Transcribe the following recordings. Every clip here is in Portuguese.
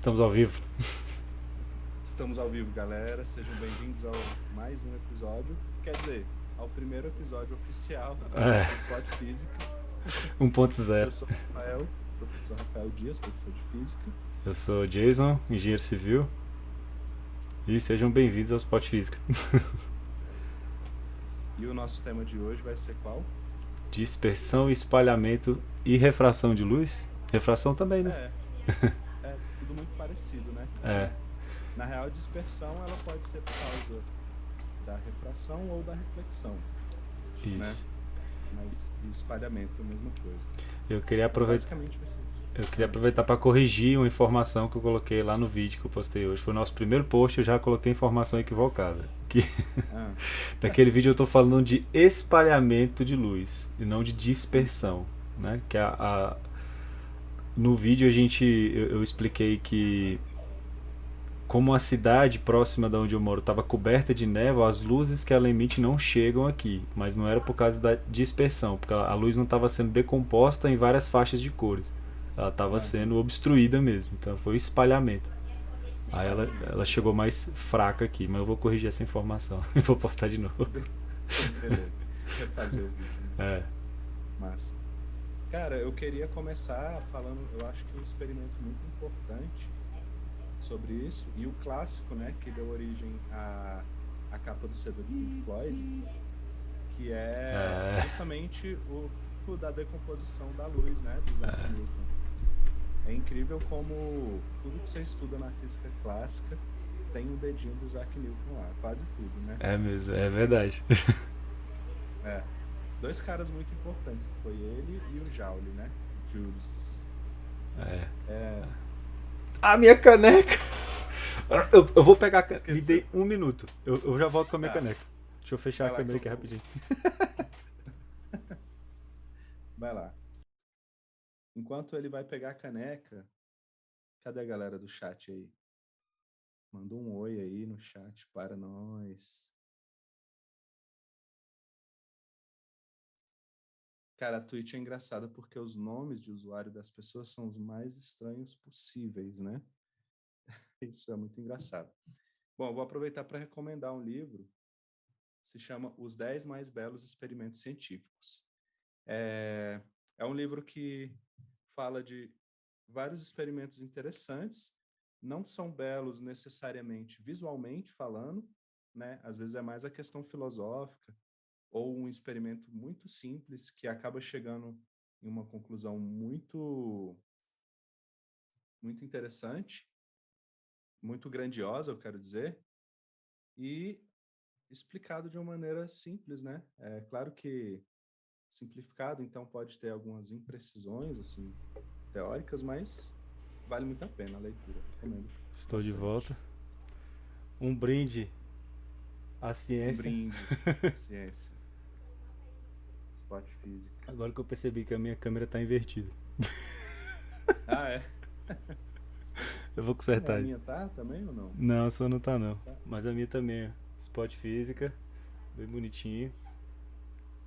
Estamos ao vivo. Estamos ao vivo, galera. Sejam bem-vindos ao mais um episódio. Quer dizer, ao primeiro episódio oficial É, do Spot Física. Eu 1.0. sou Rafael, professor Rafael Dias, professor de Física. Eu sou Jason, engenheiro civil. E sejam bem-vindos ao Spot Física. E o nosso tema de hoje vai ser qual? Dispersão, espalhamento e refração de luz. Refração também, né? É, é tudo muito parecido, né? É, Na real, dispersão ela pode ser por causa da refração ou da reflexão, né? isso. Mas espalhamento é a mesma coisa. Eu queria Mas aproveitar, basicamente vai ser isso. eu queria aproveitar para corrigir uma informação que eu coloquei lá no vídeo que eu postei hoje. Foi o nosso primeiro post, eu já coloquei informação equivocada. Que Ah, naquele vídeo eu estou falando de espalhamento de luz e não de dispersão, né? Que no vídeo eu expliquei que como a cidade próxima de onde eu moro estava coberta de névoa, as luzes que ela emite não chegam aqui, mas não era por causa da dispersão, porque a luz não estava sendo decomposta em várias faixas de cores, ela estava aham, sendo obstruída mesmo, então foi o espalhamento. Aí ela espalhamento. chegou mais fraca aqui, mas eu vou corrigir essa informação e vou postar de novo. Beleza. Refazer o vídeo, né? É, Massa. Cara, eu queria começar falando, eu acho que um experimento muito importante sobre isso, e o clássico, né, que deu origem à capa do CD do Pink Floyd, que é é, justamente o da decomposição da luz, né, do Isaac Newton. É incrível como tudo que você estuda na física clássica tem um dedinho do Isaac Newton lá, quase tudo, né? é mesmo, é verdade. É. Dois caras muito importantes, que foi ele e o Joule, né? Jules. É. É, A minha caneca! Eu vou pegar. Me esqueceu. dê um minuto. Eu já volto com a minha Tá, caneca. Deixa eu fechar a vai lá que câmera eu aqui vou. rapidinho. Vai lá. Enquanto ele vai pegar a caneca, cadê a galera do chat aí? Manda um oi aí no chat para nós. Cara, a Twitch é engraçada porque os nomes de usuário das pessoas são os mais estranhos possíveis, né? Isso é muito engraçado. Bom, eu vou aproveitar para recomendar um livro, se chama Os 10 Mais Belos Experimentos Científicos. É, é um livro que fala de vários experimentos interessantes, não são belos necessariamente visualmente falando, né? Às vezes é mais a questão filosófica, ou um experimento muito simples que acaba chegando em uma conclusão muito interessante, muito grandiosa, eu quero dizer, e explicado de uma maneira simples, né? É claro que simplificado, então pode ter algumas imprecisões assim teóricas, mas vale muito a pena a leitura, recomendo Estou de volta. bastante. Um brinde à Um ciência. brinde à ciência, Spot Física. Agora que eu percebi que a minha câmera tá invertida. Ah, é? Eu vou É, a consertar isso. minha tá também ou não? Não, a sua não tá não. Tá. Mas a minha também é. Spot física, bem bonitinho.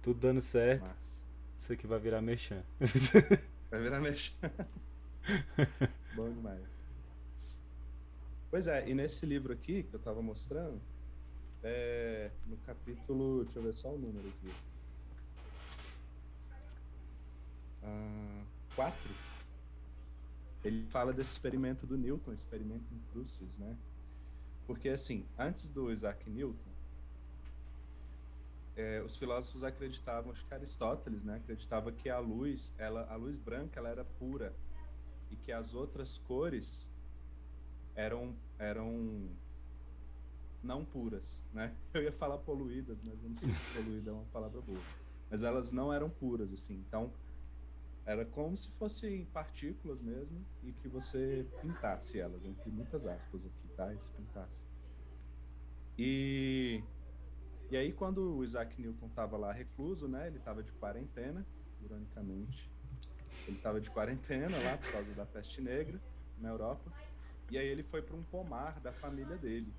Tudo dando certo. Massa. Isso aqui vai virar merchan. Vai virar mexa. Bom demais. Pois é, e nesse livro aqui que eu estava mostrando, no capítulo, deixa eu ver só o número aqui, 4, ele fala desse experimento do Newton, experimento em Crucis, né? Porque, assim, antes do Isaac Newton, os filósofos acreditavam, acho que Aristóteles, né? Acreditava que a luz branca, ela era pura e que as outras cores eram não puras, né? Eu ia falar poluídas, mas eu não sei se poluída é uma palavra boa. Mas elas não eram puras, assim. Então, era como se fossem partículas mesmo e que você pintasse elas, entre muitas aspas aqui, tá? Se pintasse. E, e aí, quando o Isaac Newton estava lá recluso, né? Ele estava de quarentena, ironicamente. Ele estava de quarentena lá por causa da peste negra na Europa. E aí ele foi para um pomar da família dele,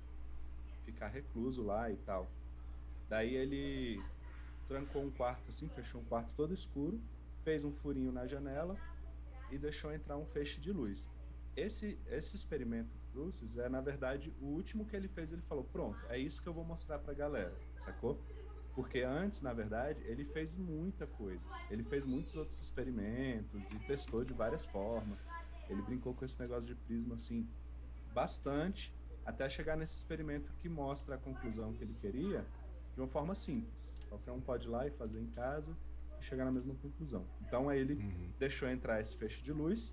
ficar recluso lá e tal. Daí ele trancou um quarto assim, fechou um quarto todo escuro, fez um furinho na janela e deixou entrar um feixe de luz. esse experimento Crucis é, na verdade, o último que ele fez. Ele falou, pronto, é isso que eu vou mostrar para a galera, sacou? Porque antes, na verdade, ele fez muita coisa. Ele fez muitos outros experimentos e testou de várias formas. Ele brincou com esse negócio de prisma, assim, bastante, até chegar nesse experimento que mostra a conclusão que ele queria de uma forma simples. Qualquer um pode ir lá e fazer em casa e chegar na mesma conclusão. Então, aí ele deixou entrar esse feixe de luz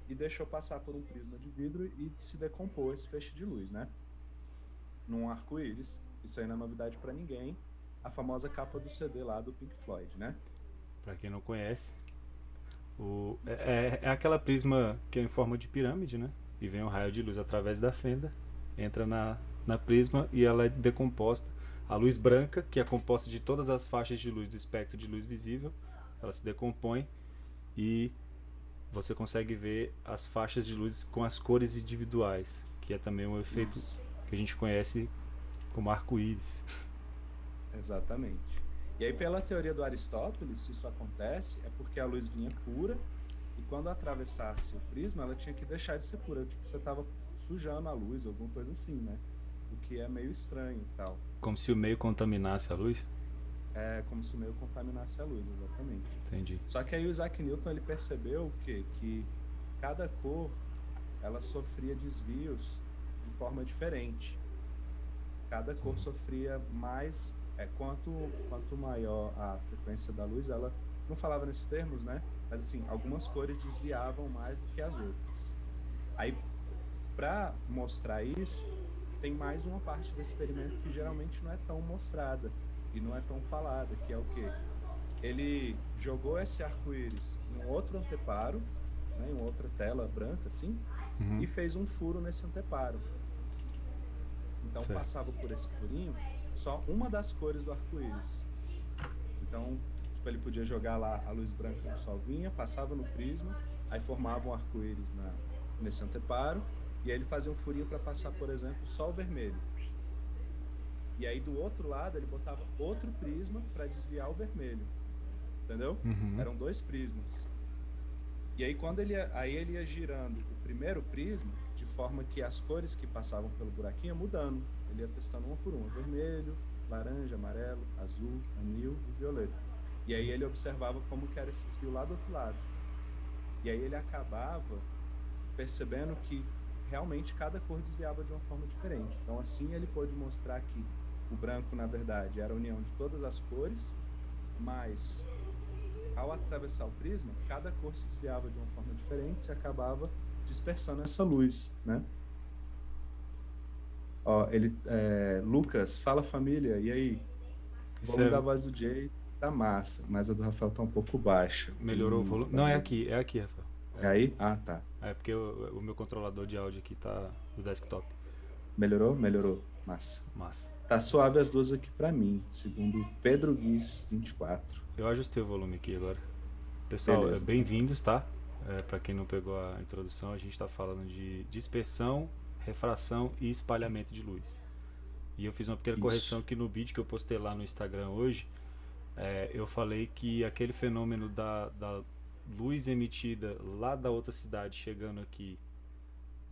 e deixou passar por um prisma de vidro e se decompor esse feixe de luz, né? Num arco-íris. Isso aí não é novidade para ninguém. A famosa capa do CD lá do Pink Floyd, né? Para quem não conhece, é aquela prisma que é em forma de pirâmide, né? E vem um raio de luz através da fenda, entra na prisma e ela é decomposta. A luz branca, que é composta de todas as faixas de luz do espectro de luz visível, ela se decompõe e você consegue ver as faixas de luz com as cores individuais, que é também um efeito que a gente conhece como arco-íris. Exatamente. E aí, pela teoria do Aristóteles, se isso acontece, é porque a luz vinha pura e quando atravessasse o prisma, ela tinha que deixar de ser pura. Tipo, você estava sujando a luz, alguma coisa assim, né? O que é meio estranho e tal. Como se o meio contaminasse a luz? É como se o meio contaminasse a luz, exatamente. Entendi. Só que aí o Isaac Newton, ele percebeu que cada cor, ela sofria desvios de forma diferente. Cada cor sofria mais... quanto maior a frequência da luz, ela não falava nesses termos, né? Mas assim, algumas cores desviavam mais do que as outras. Aí, para mostrar isso, tem mais uma parte do experimento que geralmente não é tão mostrada e não é tão falada, que é o quê? Ele jogou esse arco-íris em um outro anteparo, né, em uma outra tela branca, assim, e fez um furo nesse anteparo. Então, certo. Passava por esse furinho só uma das cores do arco-íris. Então, tipo, ele podia jogar lá a luz branca do sol vinha, passava no prisma, aí formava um arco-íris nesse anteparo, e aí ele fazia um furinho para passar, por exemplo, sol vermelho. E aí do outro lado ele botava outro prisma para desviar o vermelho. Entendeu? Eram dois prismas. E aí quando ele ia girando o primeiro prisma, de forma que as cores que passavam pelo buraquinho iam mudando. Ele ia testando uma por uma, vermelho, laranja, amarelo, azul, anil e violeta. E aí ele observava como que era esse desvio lá do outro lado. E aí ele acabava percebendo que realmente cada cor desviava de uma forma diferente. Então assim ele pôde mostrar que o branco, na verdade, era a união de todas as cores, mas ao atravessar o prisma, cada cor se desviava de uma forma diferente e se acabava dispersando essa luz, né? Ó, Lucas, fala família, e aí? O volume da voz do Jay tá massa, mas a do Rafael tá um pouco baixa. Melhorou o volume? Não, é aqui, Rafael. É aí? Ah, tá. É porque o meu controlador de áudio aqui tá no desktop. Melhorou? Melhorou. Massa. Tá suave as duas aqui pra mim, segundo Pedro Guiz 24. Eu ajustei o volume aqui agora. Pessoal, bem-vindos, tá? Pra quem não pegou a introdução, a gente tá falando de dispersão, refração e espalhamento de luz. E eu fiz uma pequena correção aqui no vídeo que eu postei lá no Instagram hoje. Eu falei que aquele fenômeno da luz emitida lá da outra cidade chegando aqui,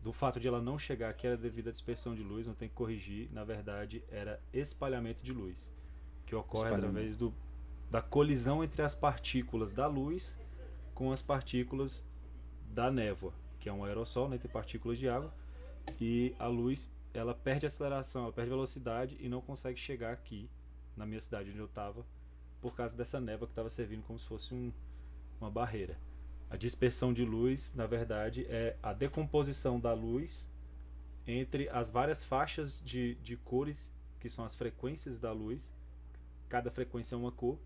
do fato de ela não chegar aqui era devido à dispersão de luz, não tem que corrigir, na verdade era espalhamento de luz, que ocorre através da colisão entre as partículas da luz com as partículas da névoa, que é um aerossol, né, tem partículas de água, e a luz ela perde aceleração, ela perde velocidade e não consegue chegar aqui na minha cidade onde eu estava, por causa dessa névoa que estava servindo como se fosse uma barreira. A dispersão de luz, na verdade, é a decomposição da luz entre as várias faixas de cores, que são as frequências da luz. Cada frequência é uma cor,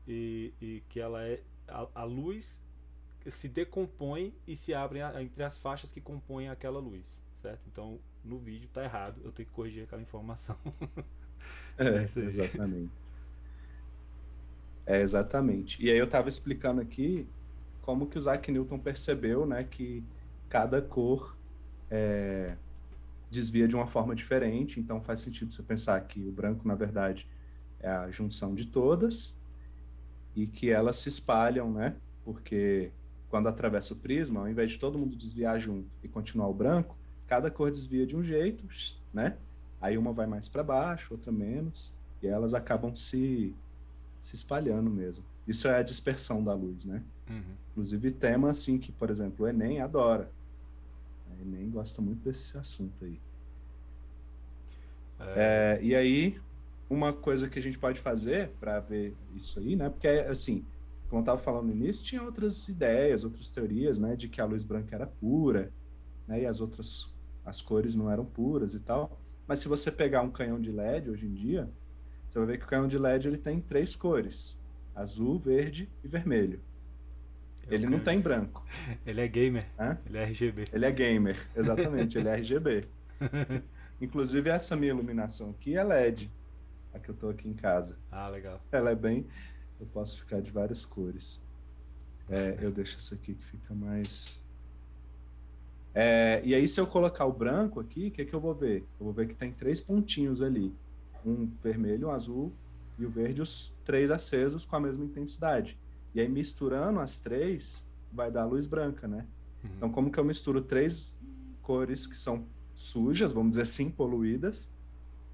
e que ela é a luz se decompõe e se abre entre as faixas que compõem aquela luz, certo? Então, no vídeo tá errado, eu tenho que corrigir aquela informação. É isso aí. Exatamente. E aí eu estava explicando aqui como que o Isaac Newton percebeu, né, que cada cor desvia de uma forma diferente, então faz sentido você pensar que o branco, na verdade, é a junção de todas e que elas se espalham, né, porque quando atravessa o prisma, ao invés de todo mundo desviar junto e continuar o branco, cada cor desvia de um jeito, né? Aí uma vai mais para baixo, outra menos, e elas acabam se espalhando mesmo. Isso é a dispersão da luz, né? Uhum. Inclusive tema assim que, por exemplo, o Enem adora. O Enem gosta muito desse assunto aí. E aí, uma coisa que a gente pode fazer para ver isso aí, né? Porque, assim, como eu estava falando no início, tinha outras ideias, outras teorias, né? De que a luz branca era pura, né? E as cores não eram puras e tal. Mas se você pegar um canhão de LED hoje em dia, você vai ver que o canhão de LED ele tem 3 cores: azul, verde e vermelho. Ele não tem branco. Ele é gamer, Né? ele é RGB. Ele é gamer, exatamente, ele é RGB. Inclusive, essa minha iluminação aqui é LED, a que eu estou aqui em casa. Ah, legal. Ela é bem... Eu posso ficar de várias cores. Eu deixo essa aqui que fica mais... E aí, se eu colocar o branco aqui, o que eu vou ver? Eu vou ver que tem 3 pontinhos ali. Um vermelho, um azul e o verde, os 3 acesos com a mesma intensidade. E aí, misturando as 3, vai dar a luz branca, né? Uhum. Então, como que eu misturo 3 cores que são sujas, vamos dizer assim, poluídas,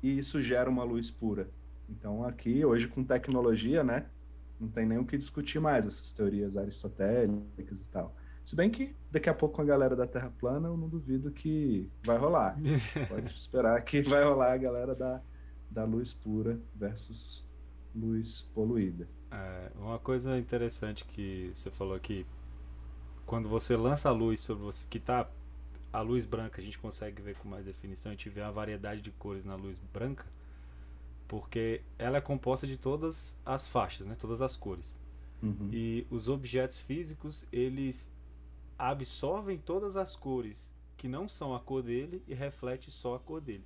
e isso gera uma luz pura? Então, aqui, hoje, com tecnologia, né? Não tem nem o que discutir mais essas teorias aristotélicas e tal. Se bem que daqui a pouco com a galera da Terra plana, eu não duvido que vai rolar. Pode esperar que vai rolar a galera da luz pura versus luz poluída. Uma coisa interessante que você falou aqui, quando você lança a luz sobre você, que tá a luz branca, a gente consegue ver com mais definição, a gente vê a variedade de cores na luz branca, porque ela é composta de todas as faixas, né, todas as cores. Uhum. E os objetos físicos, eles absorvem todas as cores que não são a cor dele e reflete só a cor dele.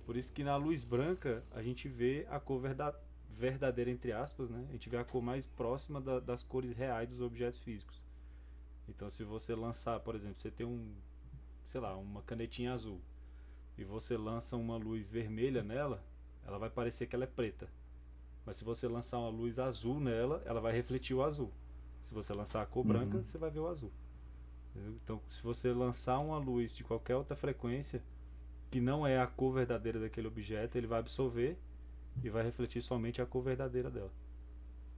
Por isso que na luz branca a gente vê a cor verdadeira, entre aspas, né? A gente vê a cor mais próxima das cores reais dos objetos físicos. Então, se você lançar, por exemplo, você tem uma canetinha azul e você lança uma luz vermelha nela, ela vai parecer que ela é preta. Mas se você lançar uma luz azul nela, ela vai refletir o azul. Se você lançar a cor branca, você vai ver o azul. Então, se você lançar uma luz de qualquer outra frequência que não é a cor verdadeira daquele objeto, ele vai absorver e vai refletir somente a cor verdadeira dela.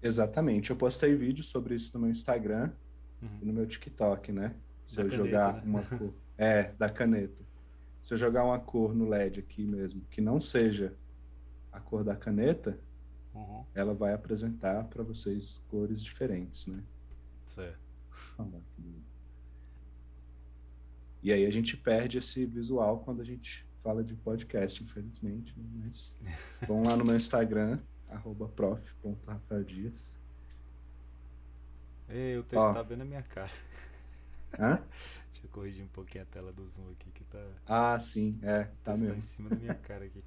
Exatamente. Eu postei vídeo sobre isso no meu Instagram e no meu TikTok, né? Se eu jogar uma cor... da caneta. Se eu jogar uma cor no LED aqui mesmo, que não seja a cor da caneta, ela vai apresentar para vocês cores diferentes, né? Certo. E aí a gente perde esse visual quando a gente fala de podcast, infelizmente. Né? Mas vão lá no meu Instagram, @prof.rafaeldias. O texto tá bem na minha cara. Hã? Deixa eu corrigir um pouquinho a tela do Zoom aqui que tá... Ah, sim, tá mesmo. Tá em cima da minha cara aqui.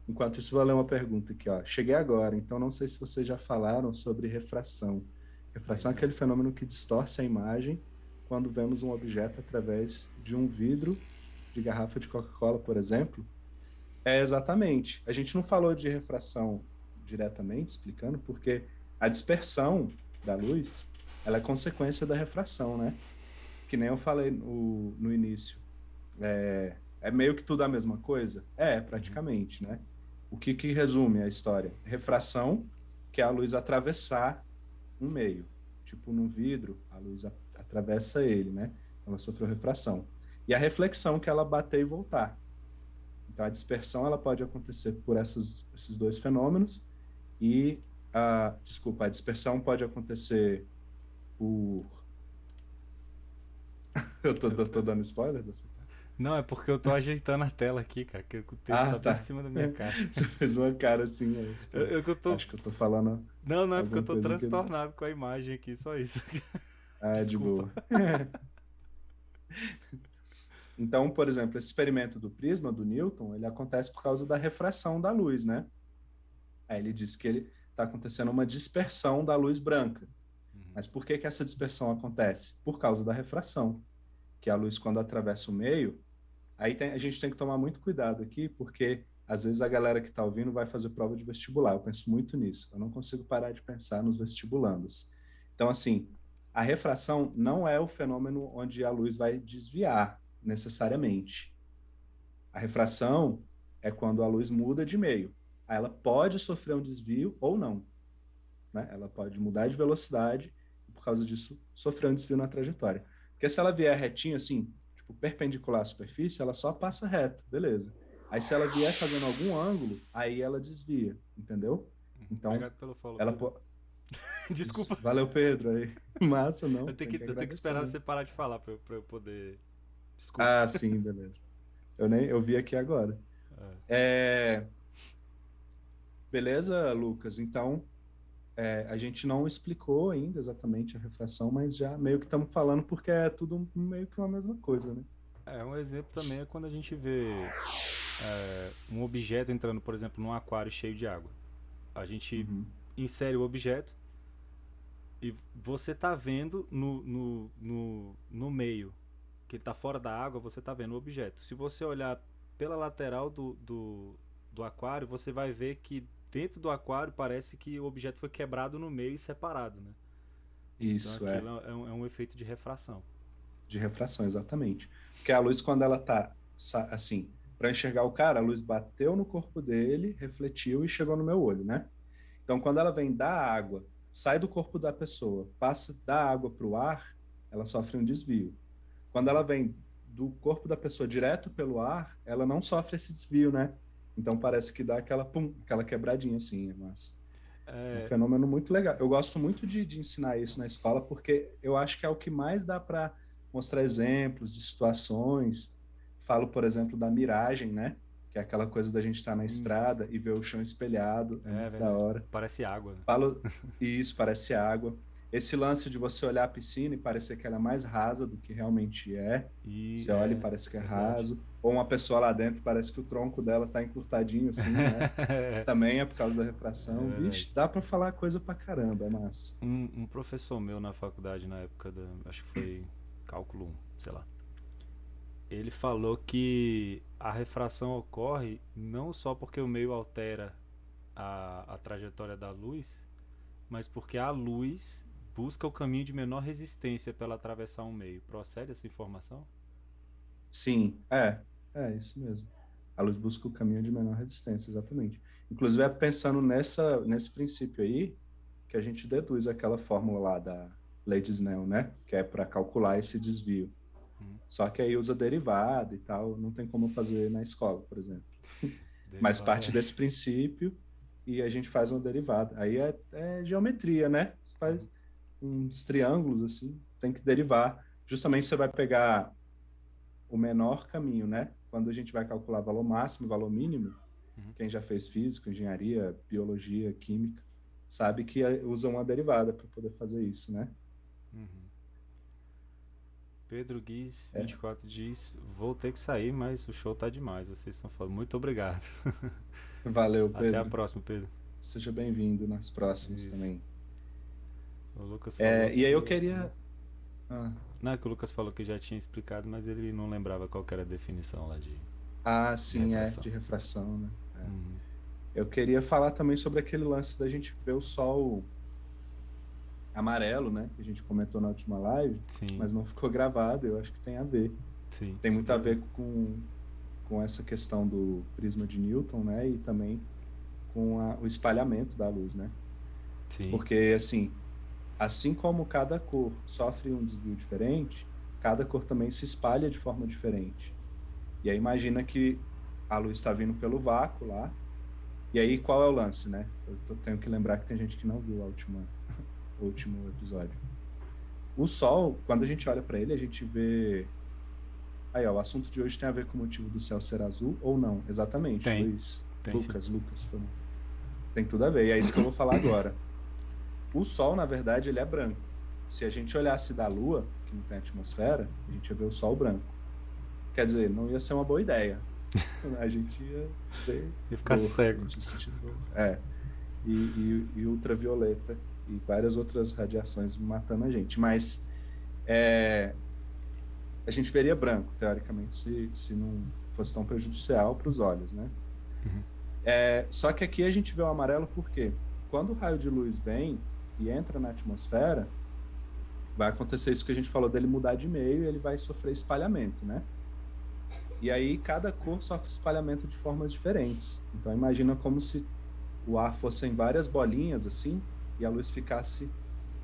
Enquanto isso, vou ler uma pergunta aqui, ó. Cheguei agora, então não sei se vocês já falaram sobre refração. Refração é aquele fenômeno que distorce a imagem quando vemos um objeto através de um vidro de garrafa de Coca-Cola, por exemplo. Exatamente. A gente não falou de refração diretamente, explicando, porque a dispersão da luz, ela é consequência da refração, né? Que nem eu falei no início. É meio que tudo a mesma coisa? Praticamente, né? O que resume a história? Refração, que é a luz atravessar um meio. Tipo, num vidro, a luz atravessa ele, né? Ela sofreu refração. E a reflexão, que ela bater e voltar. Então, a dispersão, ela pode acontecer por esses 2 fenômenos e, a dispersão pode acontecer por... eu tô dando spoiler dessa parte? Não, é porque eu tô ajeitando a tela aqui, cara, que o texto tá bem em cima da minha cara. Você fez uma cara assim, acho que eu tô falando... Não, é porque eu tô transtornado com a imagem aqui, só isso. De boa. Então, por exemplo, esse experimento do prisma do Newton, ele acontece por causa da refração da luz, né? Aí ele diz que ele está acontecendo uma dispersão da luz branca. Mas por que essa dispersão acontece? Por causa da refração, que a luz, quando atravessa o meio, aí a gente tem que tomar muito cuidado aqui, porque às vezes a galera que está ouvindo vai fazer prova de vestibular. Eu penso muito nisso. Eu não consigo parar de pensar nos vestibulandos. Então, assim, A refração não é o fenômeno onde a luz vai desviar necessariamente. A refração é quando a luz muda de meio. Aí ela pode sofrer um desvio ou não, né? Ela pode mudar de velocidade e, por causa disso, sofrer um desvio na trajetória. Porque se ela vier retinho, assim, tipo, perpendicular à superfície, ela só passa reto, beleza. Aí se ela vier fazendo algum ângulo, aí ela desvia, entendeu? Então, Obrigado pelo follow, ela Pedro. Desculpa. Valeu, Pedro. Aí. Massa, não. Eu tenho que agradecer, esperar né? você parar de falar pra eu poder. Desculpa. Ah, sim, beleza. Eu vi aqui agora. É, beleza, Lucas? Então, a gente não explicou ainda exatamente a refração, mas já meio que estamos falando porque é tudo meio que uma mesma coisa, né? Um exemplo também é quando a gente vê um objeto entrando, por exemplo, num aquário cheio de água. A gente insere o objeto e você tá vendo no meio, que ele tá fora da água, você tá vendo o objeto. Se você olhar pela lateral do aquário, você vai ver que dentro do aquário parece que o objeto foi quebrado no meio e separado, né? Isso, Então aquilo é um efeito de refração. De refração, exatamente. Porque a luz, quando ela tá assim, para enxergar o cara, a luz bateu no corpo dele, refletiu e chegou no meu olho, né? Então, quando ela vem da água, sai do corpo da pessoa, passa da água para o ar, ela sofre um desvio. Quando ela vem do corpo da pessoa direto pelo ar, ela não sofre esse desvio, né? Então parece que dá aquela pum, aquela quebradinha assim, mas é um fenômeno muito legal. Eu gosto muito de ensinar isso na escola porque eu acho que é o que mais dá para mostrar exemplos de situações. Falo, por exemplo, da miragem, né? Que é aquela coisa da gente estar na estrada e ver o chão espelhado, é muito da Verdade. hora. Parece água, né? Falo, isso parece água. Esse lance de você olhar a piscina e parecer que ela é mais rasa do que realmente é. Você olha e parece que é raso. Ou uma pessoa lá dentro parece que o tronco dela tá encurtadinho assim, né? Também é por causa da refração. Vixe, dá para falar coisa pra caramba, é massa. Um professor meu na faculdade, na época acho que foi cálculo 1, sei lá. Ele falou que a refração ocorre não só porque o meio altera a trajetória da luz, mas porque a luz busca o caminho de menor resistência para ela atravessar um meio. Procede essa informação? Sim, é isso mesmo. A luz busca o caminho de menor resistência, exatamente. Inclusive, é pensando nesse princípio aí que a gente deduz aquela fórmula lá da lei de Snell, né? Que é para calcular esse desvio. Só que aí usa derivada e tal, não tem como fazer na escola, por exemplo. Mas parte desse princípio e a gente faz uma derivada. Aí é geometria, né? Você faz uns triângulos assim, tem que derivar. Justamente você vai pegar o menor caminho, né? Quando a gente vai calcular valor máximo e valor mínimo, quem já fez física, engenharia, biologia, química, sabe que usa uma derivada para poder fazer isso, né? Pedro Guiz, 24 diz: vou ter que sair, mas o show tá demais. Vocês estão falando. Muito obrigado. Valeu, Pedro. Até a próxima, Pedro. Seja bem-vindo nas próximas também. O Lucas falou. E aí eu queria. Não é que o Lucas falou que já tinha explicado, mas ele não lembrava qual que era a definição lá de. Sim, de refração, né? Eu queria falar também sobre aquele lance da gente ver o sol amarelo, né? Que a gente comentou na última live, mas não ficou gravado. Eu acho que tem a ver. Sim, tem muito a ver com essa questão do prisma de Newton, né? E também com o espalhamento da luz, né? Sim. Porque, assim como cada cor sofre um desvio diferente, cada cor também se espalha de forma diferente. E aí imagina que a luz está vindo pelo vácuo lá, e aí qual é o lance, né? Eu tenho que lembrar que tem gente que não viu o último episódio. O Sol, quando a gente olha para ele, a gente vê... Aí, o assunto de hoje tem a ver com o motivo do céu ser azul ou não? Exatamente, tem. Luiz. Tem, Lucas. Tem tudo a ver, e é isso que eu vou falar agora. O Sol, na verdade, ele é branco. Se a gente olhasse da Lua, que não tem atmosfera, a gente ia ver o Sol branco. Quer dizer, não ia ser uma boa ideia. A gente ia ficar cego. E ultravioleta e várias outras radiações matando a gente. Mas a gente veria branco, teoricamente, se não fosse tão prejudicial para os olhos, né? Só que aqui a gente vê o amarelo por quê? Quando o raio de luz vem e entra na atmosfera, vai acontecer isso que a gente falou dele mudar de meio e ele vai sofrer espalhamento, né? E aí cada cor sofre espalhamento de formas diferentes. Então imagina como se o ar fosse em várias bolinhas assim e a luz ficasse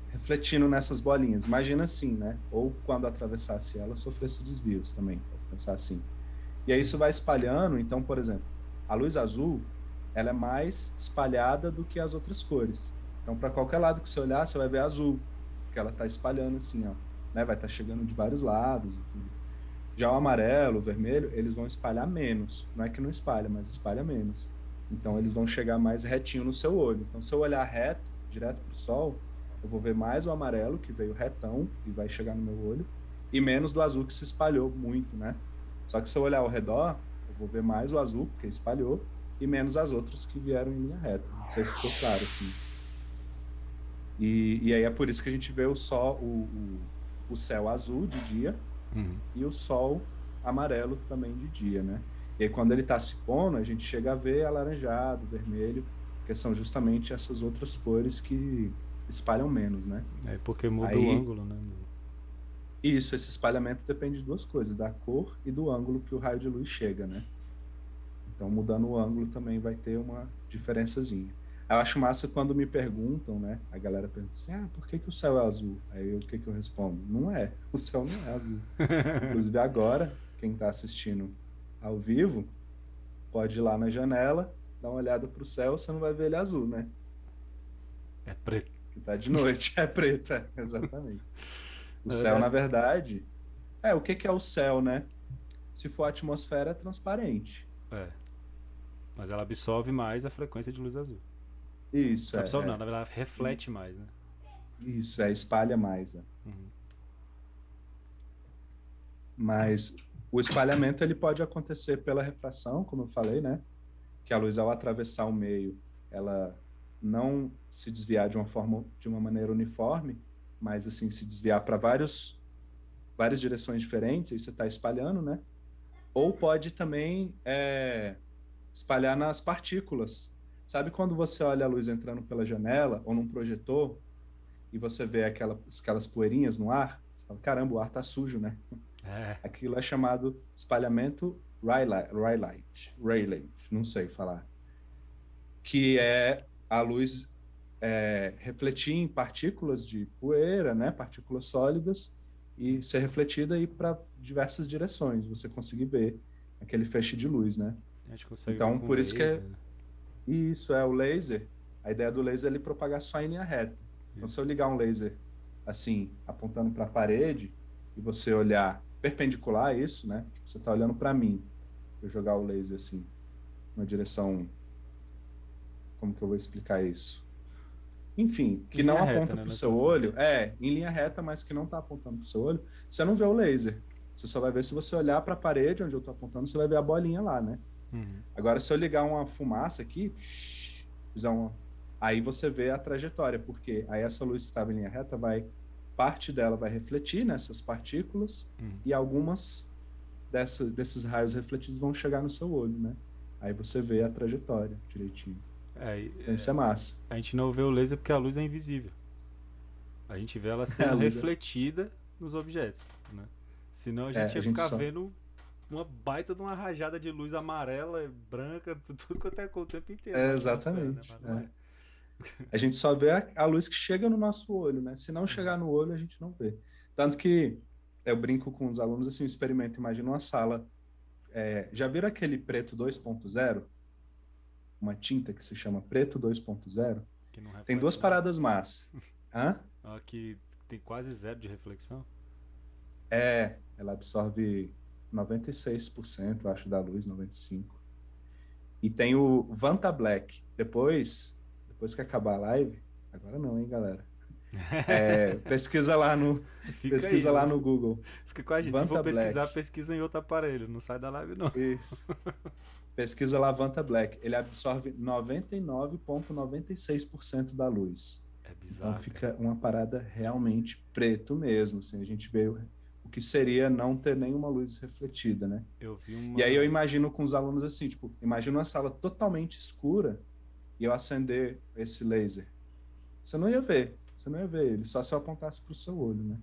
refletindo nessas bolinhas. Imagina assim, né? Ou quando atravessasse ela, sofresse desvios também, pode pensar assim. E aí isso vai espalhando. Então, por exemplo, a luz azul, ela é mais espalhada do que as outras cores. Então, para qualquer lado que você olhar, você vai ver azul, porque ela está espalhando assim, ó, né? Vai estar chegando de vários lados e tudo. Já o amarelo, o vermelho, eles vão espalhar menos. Não é que não espalha, mas espalha menos. Então, eles vão chegar mais retinho no seu olho. Então, se eu olhar reto, direto para o sol, eu vou ver mais o amarelo, que veio retão e vai chegar no meu olho, e menos do azul, que se espalhou muito, né? Só que se eu olhar ao redor, eu vou ver mais o azul, porque espalhou, e menos as outras que vieram em linha reta. Não sei se ficou claro, assim. E aí é por isso que a gente vê o sol, o céu azul de dia, e o sol amarelo também de dia, né? E aí quando ele está se pondo, a gente chega a ver alaranjado, vermelho, que são justamente essas outras cores que espalham menos, né? É porque muda o ângulo, né? Isso, esse espalhamento depende de duas coisas, da cor e do ângulo que o raio de luz chega, né? Então, mudando o ângulo também vai ter uma diferençazinha. Eu acho massa quando me perguntam, né? A galera pergunta assim, por que o céu é azul? Aí o que eu respondo? Não é, o céu não é azul. Inclusive agora, quem está assistindo ao vivo, pode ir lá na janela, dar uma olhada para o céu, você não vai ver ele azul, né? É preto. Que tá de noite, é preto, exatamente. O céu, na verdade, o que é o céu, né? Se for a atmosfera, é transparente. É. Mas ela absorve mais a frequência de luz azul. Isso, absorve não, na verdade reflete mais, né? Isso, espalha mais, né? Mas o espalhamento ele pode acontecer pela refração, como eu falei, né? Que a luz, ao atravessar o meio, ela não se desviar de uma maneira uniforme, mas assim se desviar para várias direções diferentes, aí você está espalhando, né? Ou pode também espalhar nas partículas. Sabe quando você olha a luz entrando pela janela ou num projetor e você vê aquelas poeirinhas no ar? Você fala, caramba, o ar tá sujo, né? Aquilo é chamado espalhamento Rayleigh, não sei falar. Que é a luz refletir em partículas de poeira, né? Partículas sólidas, e ser refletida e ir para diversas direções. Você conseguir ver aquele feixe de luz, né? A gente consegue então, ver com por isso laser, que isso é o laser. A ideia do laser é ele propagar só em linha reta. Então, se eu ligar um laser assim, apontando para a parede, e você olhar perpendicular a isso, né? Você está olhando para mim. Eu jogar o laser assim, na direção... Como que eu vou explicar isso? Enfim, que não aponta para o seu olho, em linha reta, mas que não está apontando para o seu olho, você não vê o laser. Você só vai ver se você olhar para a parede onde eu estou apontando, você vai ver a bolinha lá, né? Agora, se eu ligar uma fumaça aqui, aí você vê a trajetória, porque aí essa luz que estava em linha reta, parte dela vai refletir nessas partículas e algumas desses raios refletidos vão chegar no seu olho, né? Aí você vê a trajetória direitinho. Então isso é massa. A gente não vê o laser porque a luz é invisível. A gente vê ela sendo refletida nos objetos, né? Senão a gente ia ficar vendo uma baita de uma rajada de luz amarela, branca, tudo quanto é o tempo inteiro. Exatamente. Né? A gente só vê a luz que chega no nosso olho, né? Se não chegar no olho, a gente não vê. Tanto que eu brinco com os alunos assim, um experimento, imagina uma sala. Já viram aquele preto 2.0? Uma tinta que se chama preto 2.0? Tem duas paradas massas. Que tem quase zero de reflexão? Ela absorve 96%, eu acho, da luz, 95%. E tem o Vanta Black. Depois que acabar a live, agora não, hein, galera? Pesquisa lá no Google. Fica com a gente. Vanta Se for pesquisar, Black. Pesquisa em outro aparelho. Não sai da live, não. Isso. Pesquisa lá Vanta Black. Ele absorve 99,96% da luz. É bizarro. Então fica uma parada realmente preto mesmo. Assim, a gente vê o que seria não ter nenhuma luz refletida, né? E aí eu imagino com os alunos assim, tipo, imagina uma sala totalmente escura e eu acender esse laser. Você não ia ver. Você não ia ver ele, só se eu apontasse para o seu olho, né?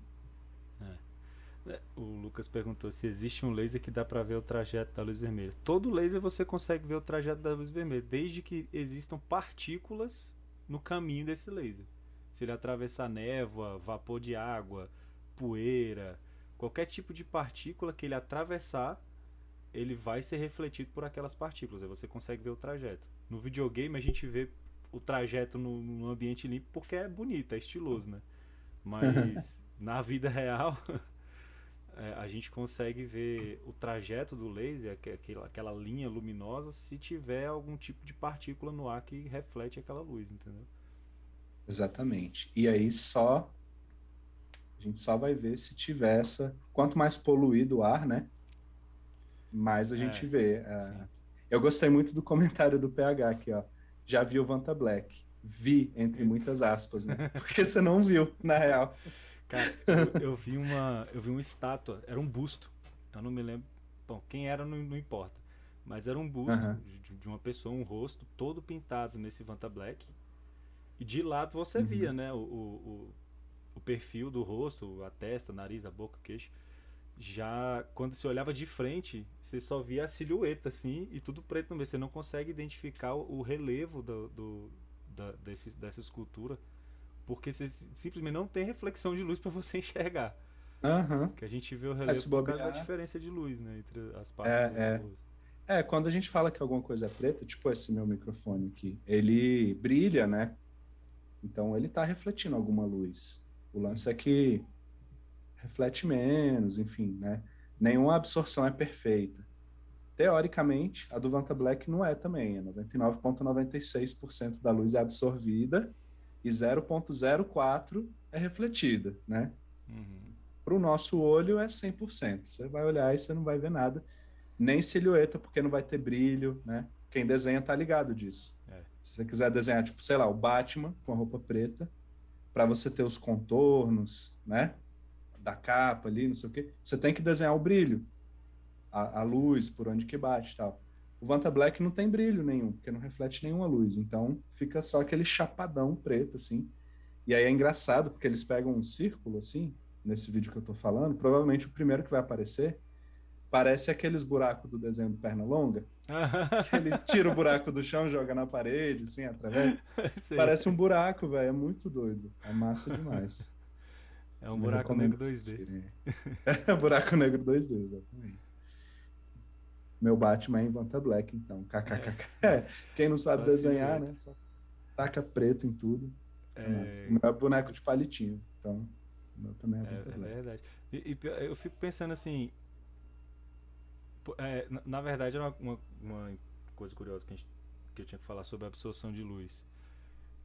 O Lucas perguntou se existe um laser que dá para ver o trajeto da luz vermelha. Todo laser você consegue ver o trajeto da luz vermelha, desde que existam partículas no caminho desse laser. Se ele atravessar névoa, vapor de água, poeira, qualquer tipo de partícula que ele atravessar, ele vai ser refletido por aquelas partículas. Aí você consegue ver o trajeto. No videogame a gente vê o trajeto no ambiente limpo porque é bonito, é estiloso, né? Mas na vida real a gente consegue ver o trajeto do laser, aquela linha luminosa, se tiver algum tipo de partícula no ar que reflete aquela luz, entendeu? Exatamente. E aí a gente só vai ver se tiver essa. Quanto mais poluído o ar, né? Mais a É, gente vê. sim. Eu gostei muito do comentário do PH aqui, ó. Já viu Vanta Black? Vi, entre muitas aspas, né? Porque você não viu, na real. Cara, eu vi uma estátua, era um busto. Eu não me lembro. Bom, quem era não importa. Mas era um busto Aham. de uma pessoa, um rosto, todo pintado nesse Vanta Black. E de lado você via, Uhum. né? O perfil do rosto, a testa, nariz, a boca, o queixo. Já quando você olhava de frente, você só via a silhueta assim e tudo preto no meio. Você não consegue identificar o relevo dessa escultura porque você simplesmente não tem reflexão de luz para você enxergar. Aham. Que a gente vê o É, relevo se por causa da bobear. diferença de luz, né, entre as partes do É, rosto. quando a gente fala que alguma coisa é preta, tipo esse meu microfone aqui, ele brilha, né? Então ele está refletindo alguma luz. O lance é que reflete menos, enfim, né? Nenhuma absorção é perfeita. Teoricamente, a do Vanta Black não é também, é 99,96% da luz é absorvida e 0,04 é refletida, né? Uhum. Para o nosso olho é 100%. Você vai olhar e você não vai ver nada, nem silhueta, porque não vai ter brilho, né? Quem desenha tá ligado disso. É. Se você quiser desenhar, tipo, sei lá, o Batman com a roupa preta, para você ter os contornos, né? Da capa ali, não sei o quê, você tem que desenhar o brilho, a Sim. luz, por onde que bate e tal. O Vanta Black não tem brilho nenhum, porque não reflete nenhuma luz. Então fica só aquele chapadão preto, assim. E aí é engraçado, porque eles pegam um círculo, assim, nesse vídeo que eu tô falando. Provavelmente o primeiro que vai aparecer parece aqueles buracos do desenho do Pernalonga, que ele tira o buraco do chão, joga na parede, assim, através. Sei. Parece um buraco, velho. É muito doido. É massa demais. É um Eu buraco recomendo negro 2D. assistirem. É buraco negro 2D, exatamente. Meu Batman é em Vanta Black, então. É, KKKK. mas Quem não só sabe a desenhar, silhueta. né? Só taca preto em tudo. É massa. O É, meu é boneco de palitinho. Então, o meu também é Vanta é Black. verdade. Eu fico pensando assim, na verdade era uma coisa curiosa que eu tinha que falar sobre a absorção de luz.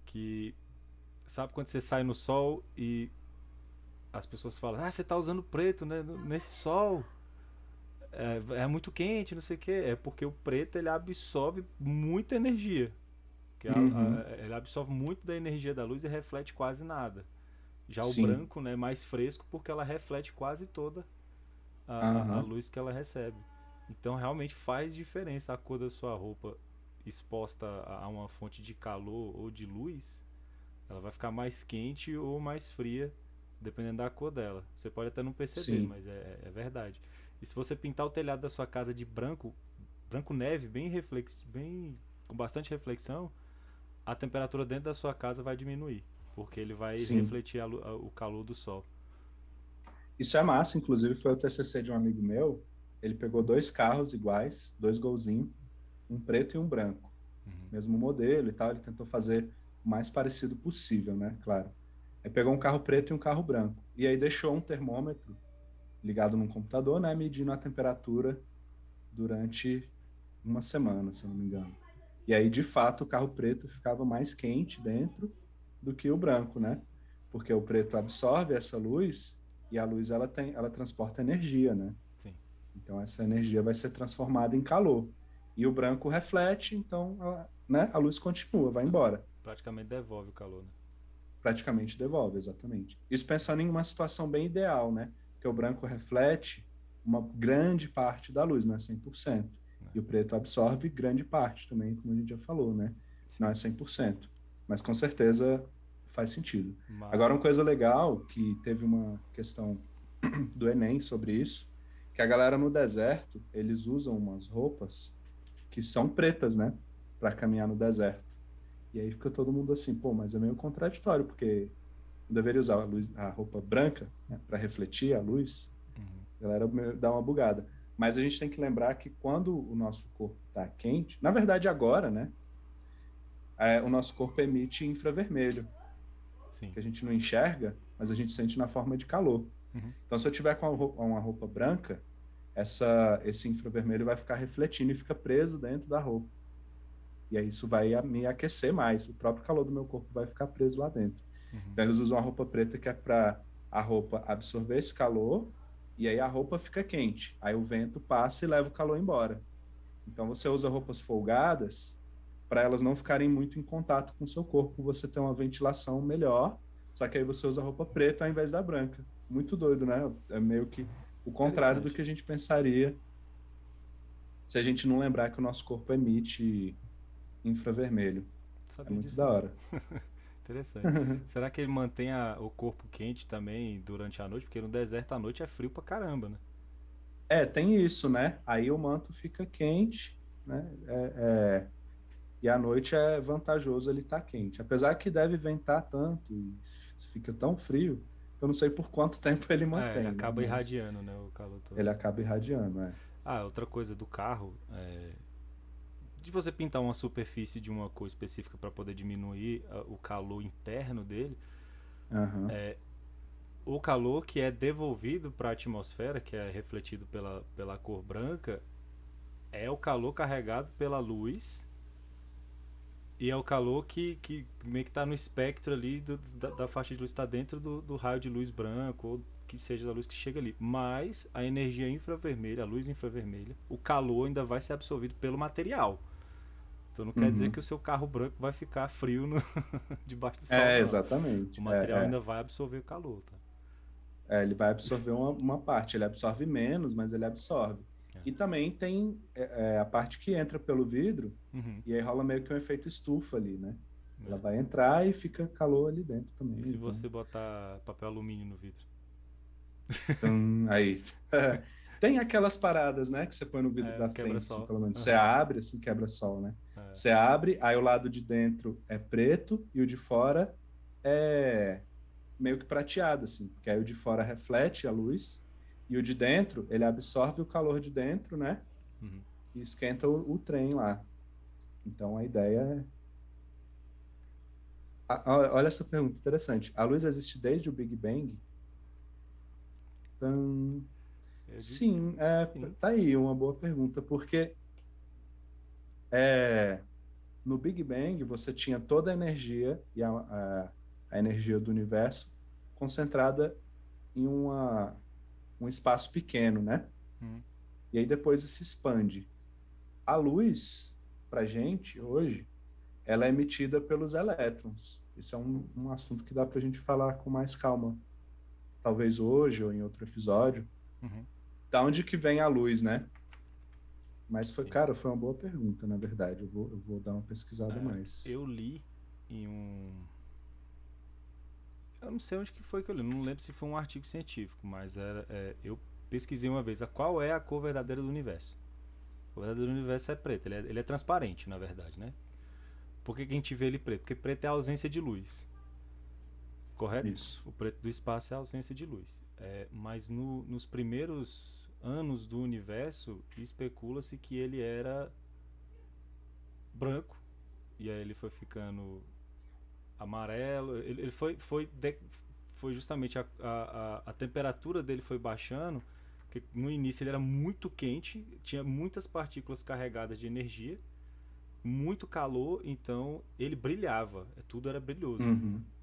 Que sabe quando você sai no sol e as pessoas falam, ah, você tá usando preto, né? Nesse sol. É muito quente, não sei o que. É porque o preto ele absorve muita energia. Uhum. Ele absorve muito da energia da luz e reflete quase nada. Já o Sim. branco né, é mais fresco porque ela reflete quase toda a Aham. luz que ela recebe. Então realmente faz diferença a cor da sua roupa exposta a uma fonte de calor ou de luz. Ela vai ficar mais quente ou mais fria, dependendo da cor dela. Você pode até não perceber, Sim. mas é verdade. E se você pintar o telhado da sua casa de branco, branco neve, bem com bastante reflexão, a temperatura dentro da sua casa vai diminuir, porque ele vai Sim. refletir o calor do sol. Isso é massa, inclusive foi o TCC de um amigo meu. Ele pegou dois carros iguais, dois golzinhos, um preto e um branco. Uhum. Mesmo modelo e tal. Ele tentou fazer o mais parecido possível, né? Claro. Aí pegou um carro preto e um carro branco. E aí deixou um termômetro ligado num computador, né? Medindo a temperatura durante uma semana, se eu não me engano. E aí, de fato, o carro preto ficava mais quente dentro do que o branco, né? Porque o preto absorve essa luz e a luz ela transporta energia, né? Sim. Então essa energia vai ser transformada em calor. E o branco reflete, então né, a luz continua, vai Ela embora. praticamente devolve o calor, né? Praticamente devolve, exatamente. Isso pensando em uma situação bem ideal, né? Porque o branco reflete uma grande parte da luz, não é 100%. E o preto absorve grande parte também, como a gente já falou, né? Não Sim. é 100%. Mas com certeza faz sentido. Mas... Agora, uma coisa legal, que teve uma questão do Enem sobre isso, que a galera no deserto, eles usam umas roupas que são pretas, né? Para caminhar no deserto. E aí fica todo mundo assim, pô, mas é meio contraditório, porque eu deveria usar a roupa branca, né, para refletir a luz. A galera dá uma bugada. Mas a gente tem que lembrar que quando o nosso corpo está quente, na verdade agora, né? O nosso corpo emite infravermelho, Sim. que a gente não enxerga, mas a gente sente na forma de calor. Então, se eu tiver com uma roupa branca, esse infravermelho vai ficar refletindo e fica preso dentro da roupa. E aí isso vai me aquecer mais. O próprio calor do meu corpo vai ficar preso lá dentro. Então, eles usam a roupa preta que é para a roupa absorver esse calor e aí a roupa fica quente. Aí o vento passa e leva o calor embora. Então, você usa roupas folgadas para elas não ficarem muito em contato com o seu corpo, você ter uma ventilação melhor, só que aí você usa a roupa preta ao invés da branca. Muito doido, né? É meio que o contrário do que a gente pensaria se a gente não lembrar que o nosso corpo emite infravermelho. É muito da hora. Interessante. Será que ele mantém o corpo quente também durante a noite? Porque no deserto à noite é frio pra caramba, né? Tem isso, né? Aí o manto fica quente, né? E à noite é vantajoso ele estar quente. Apesar que deve ventar tanto e fica tão frio, eu não sei por quanto tempo ele mantém. Ele acaba né? irradiando, né, o calor todo. Ele acaba irradiando, outra coisa do carro, de você pintar uma superfície de uma cor específica para poder diminuir o calor interno dele, o calor que é devolvido para a atmosfera, que é refletido pela cor branca, é o calor carregado pela luz e é o calor que meio que está no espectro ali da faixa de luz, está dentro do raio de luz branco ou que seja da luz que chega ali. Mas a energia infravermelha, a luz infravermelha, o calor ainda vai ser absorvido pelo material. Então não quer dizer que o seu carro branco vai ficar frio debaixo do sol. Exatamente. O material ainda vai absorver o calor, tá? Ele vai absorver uma parte. Ele absorve menos, mas ele absorve. E também tem a parte que entra pelo vidro, e aí rola meio que um efeito estufa ali, né? Ela vai entrar e fica calor ali dentro também. E se você botar papel alumínio no vidro? Então, aí. Tem aquelas paradas, né, que você põe no vidro da frente, assim, pelo menos. Você abre, assim, quebra-sol, né? Você abre, aí o lado de dentro é preto e o de fora é meio que prateado, assim, porque aí o de fora reflete a luz e o de dentro, ele absorve o calor de dentro, né? E esquenta o trem lá. Então, a ideia é... olha essa pergunta interessante. A luz existe desde o Big Bang? Então... Sim, tá aí uma boa pergunta, porque no Big Bang você tinha toda a energia e a energia do universo concentrada em um espaço pequeno, né? E aí depois isso se expande. A luz, pra gente, hoje, ela é emitida pelos elétrons. Isso é um assunto que dá pra gente falar com mais calma. Talvez hoje ou em outro episódio. Da onde que vem a luz, né? Mas foi uma boa pergunta, na verdade. Eu vou dar uma pesquisada mais. Eu li em eu não sei onde que foi que eu li, não lembro se foi um artigo científico, mas eu pesquisei uma vez qual é a cor verdadeira do universo. A cor verdadeira do universo é preto, ele é transparente, na verdade, né? Por que a gente vê ele preto? Porque preto é a ausência de luz. Correto? Isso. O preto do espaço é a ausência de luz. Mas nos primeiros anos do universo, especula-se que ele era branco. E aí ele foi ficando amarelo. Ele foi justamente a temperatura dele foi baixando. Porque no início ele era muito quente, tinha muitas partículas carregadas de energia, muito calor, então ele brilhava, tudo era brilhoso.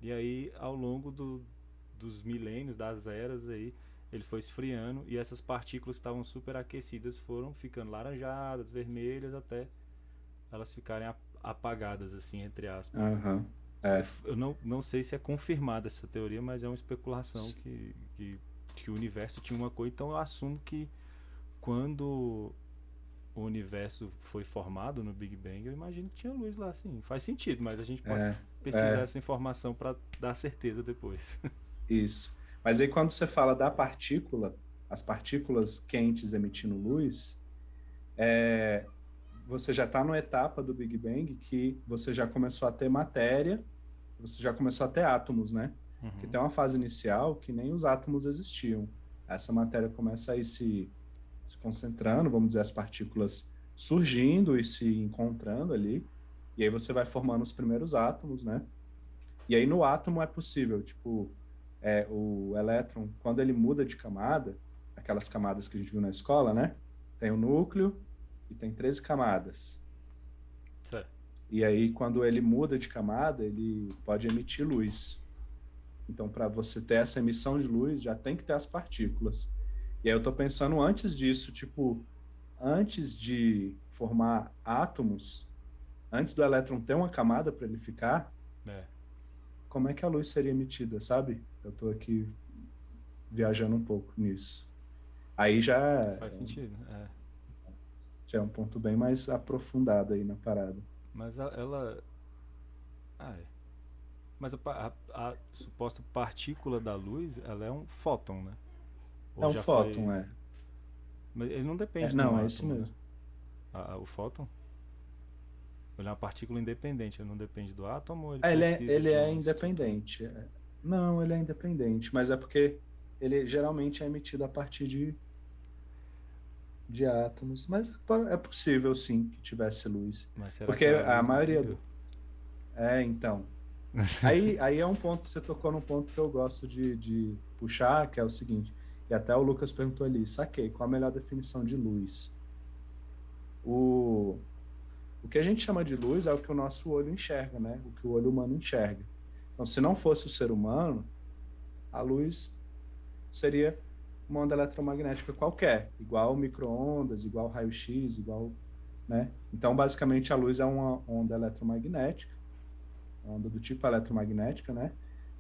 E aí ao longo dos milênios, das eras aí, ele foi esfriando e essas partículas que estavam super aquecidas foram ficando laranjadas, vermelhas, até elas ficarem apagadas, assim, entre aspas. Eu não sei se é confirmada essa teoria, mas é uma especulação que o universo tinha uma cor. Então eu assumo que quando o universo foi formado no Big Bang, eu imagino que tinha luz lá, assim. Faz sentido, mas a gente pode... pesquisar essa informação para dar certeza depois. Isso. Mas aí quando você fala da partícula, as partículas quentes emitindo luz, você já está numa etapa do Big Bang que você já começou a ter matéria, você já começou a ter átomos, né? Que tem uma fase inicial que nem os átomos existiam. Essa matéria começa a ir se concentrando, vamos dizer, as partículas surgindo e se encontrando ali, e aí você vai formando os primeiros átomos, né? E aí no átomo é possível, tipo, o elétron, quando ele muda de camada, aquelas camadas que a gente viu na escola, né? Tem o núcleo e tem 13 camadas. Certo. E aí, quando ele muda de camada, ele pode emitir luz. Então, para você ter essa emissão de luz, já tem que ter as partículas. E aí eu estou pensando antes disso, tipo, antes de formar átomos, antes do elétron ter uma camada para ele ficar, como é que a luz seria emitida, sabe? Eu estou aqui viajando um pouco nisso. Aí já faz sentido. já é um ponto bem mais aprofundado aí na parada. Mas ela. Mas a suposta partícula da luz, ela é um fóton, né? É um fóton, Mas ele não depende de um não, átomo, é isso mesmo. Né? O fóton? Ele é uma partícula independente, ele não depende do átomo ou ele Ele é precisa independente. Não, ele é independente, mas é porque ele geralmente é emitido a partir de átomos. Mas é possível, sim, que tivesse luz. Mas será Porque que era a luz maioria visível? então. Aí é um ponto, você tocou num ponto que eu gosto de puxar, que é o seguinte, e até o Lucas perguntou ali, saquei, qual a melhor definição de luz? O que a gente chama de luz é o que o nosso olho enxerga, né? O que o olho humano enxerga. Então, se não fosse o ser humano, a luz seria uma onda eletromagnética qualquer, igual micro-ondas, igual raio-x, igual, né? Então, basicamente, a luz é uma onda eletromagnética, uma onda do tipo eletromagnética, né?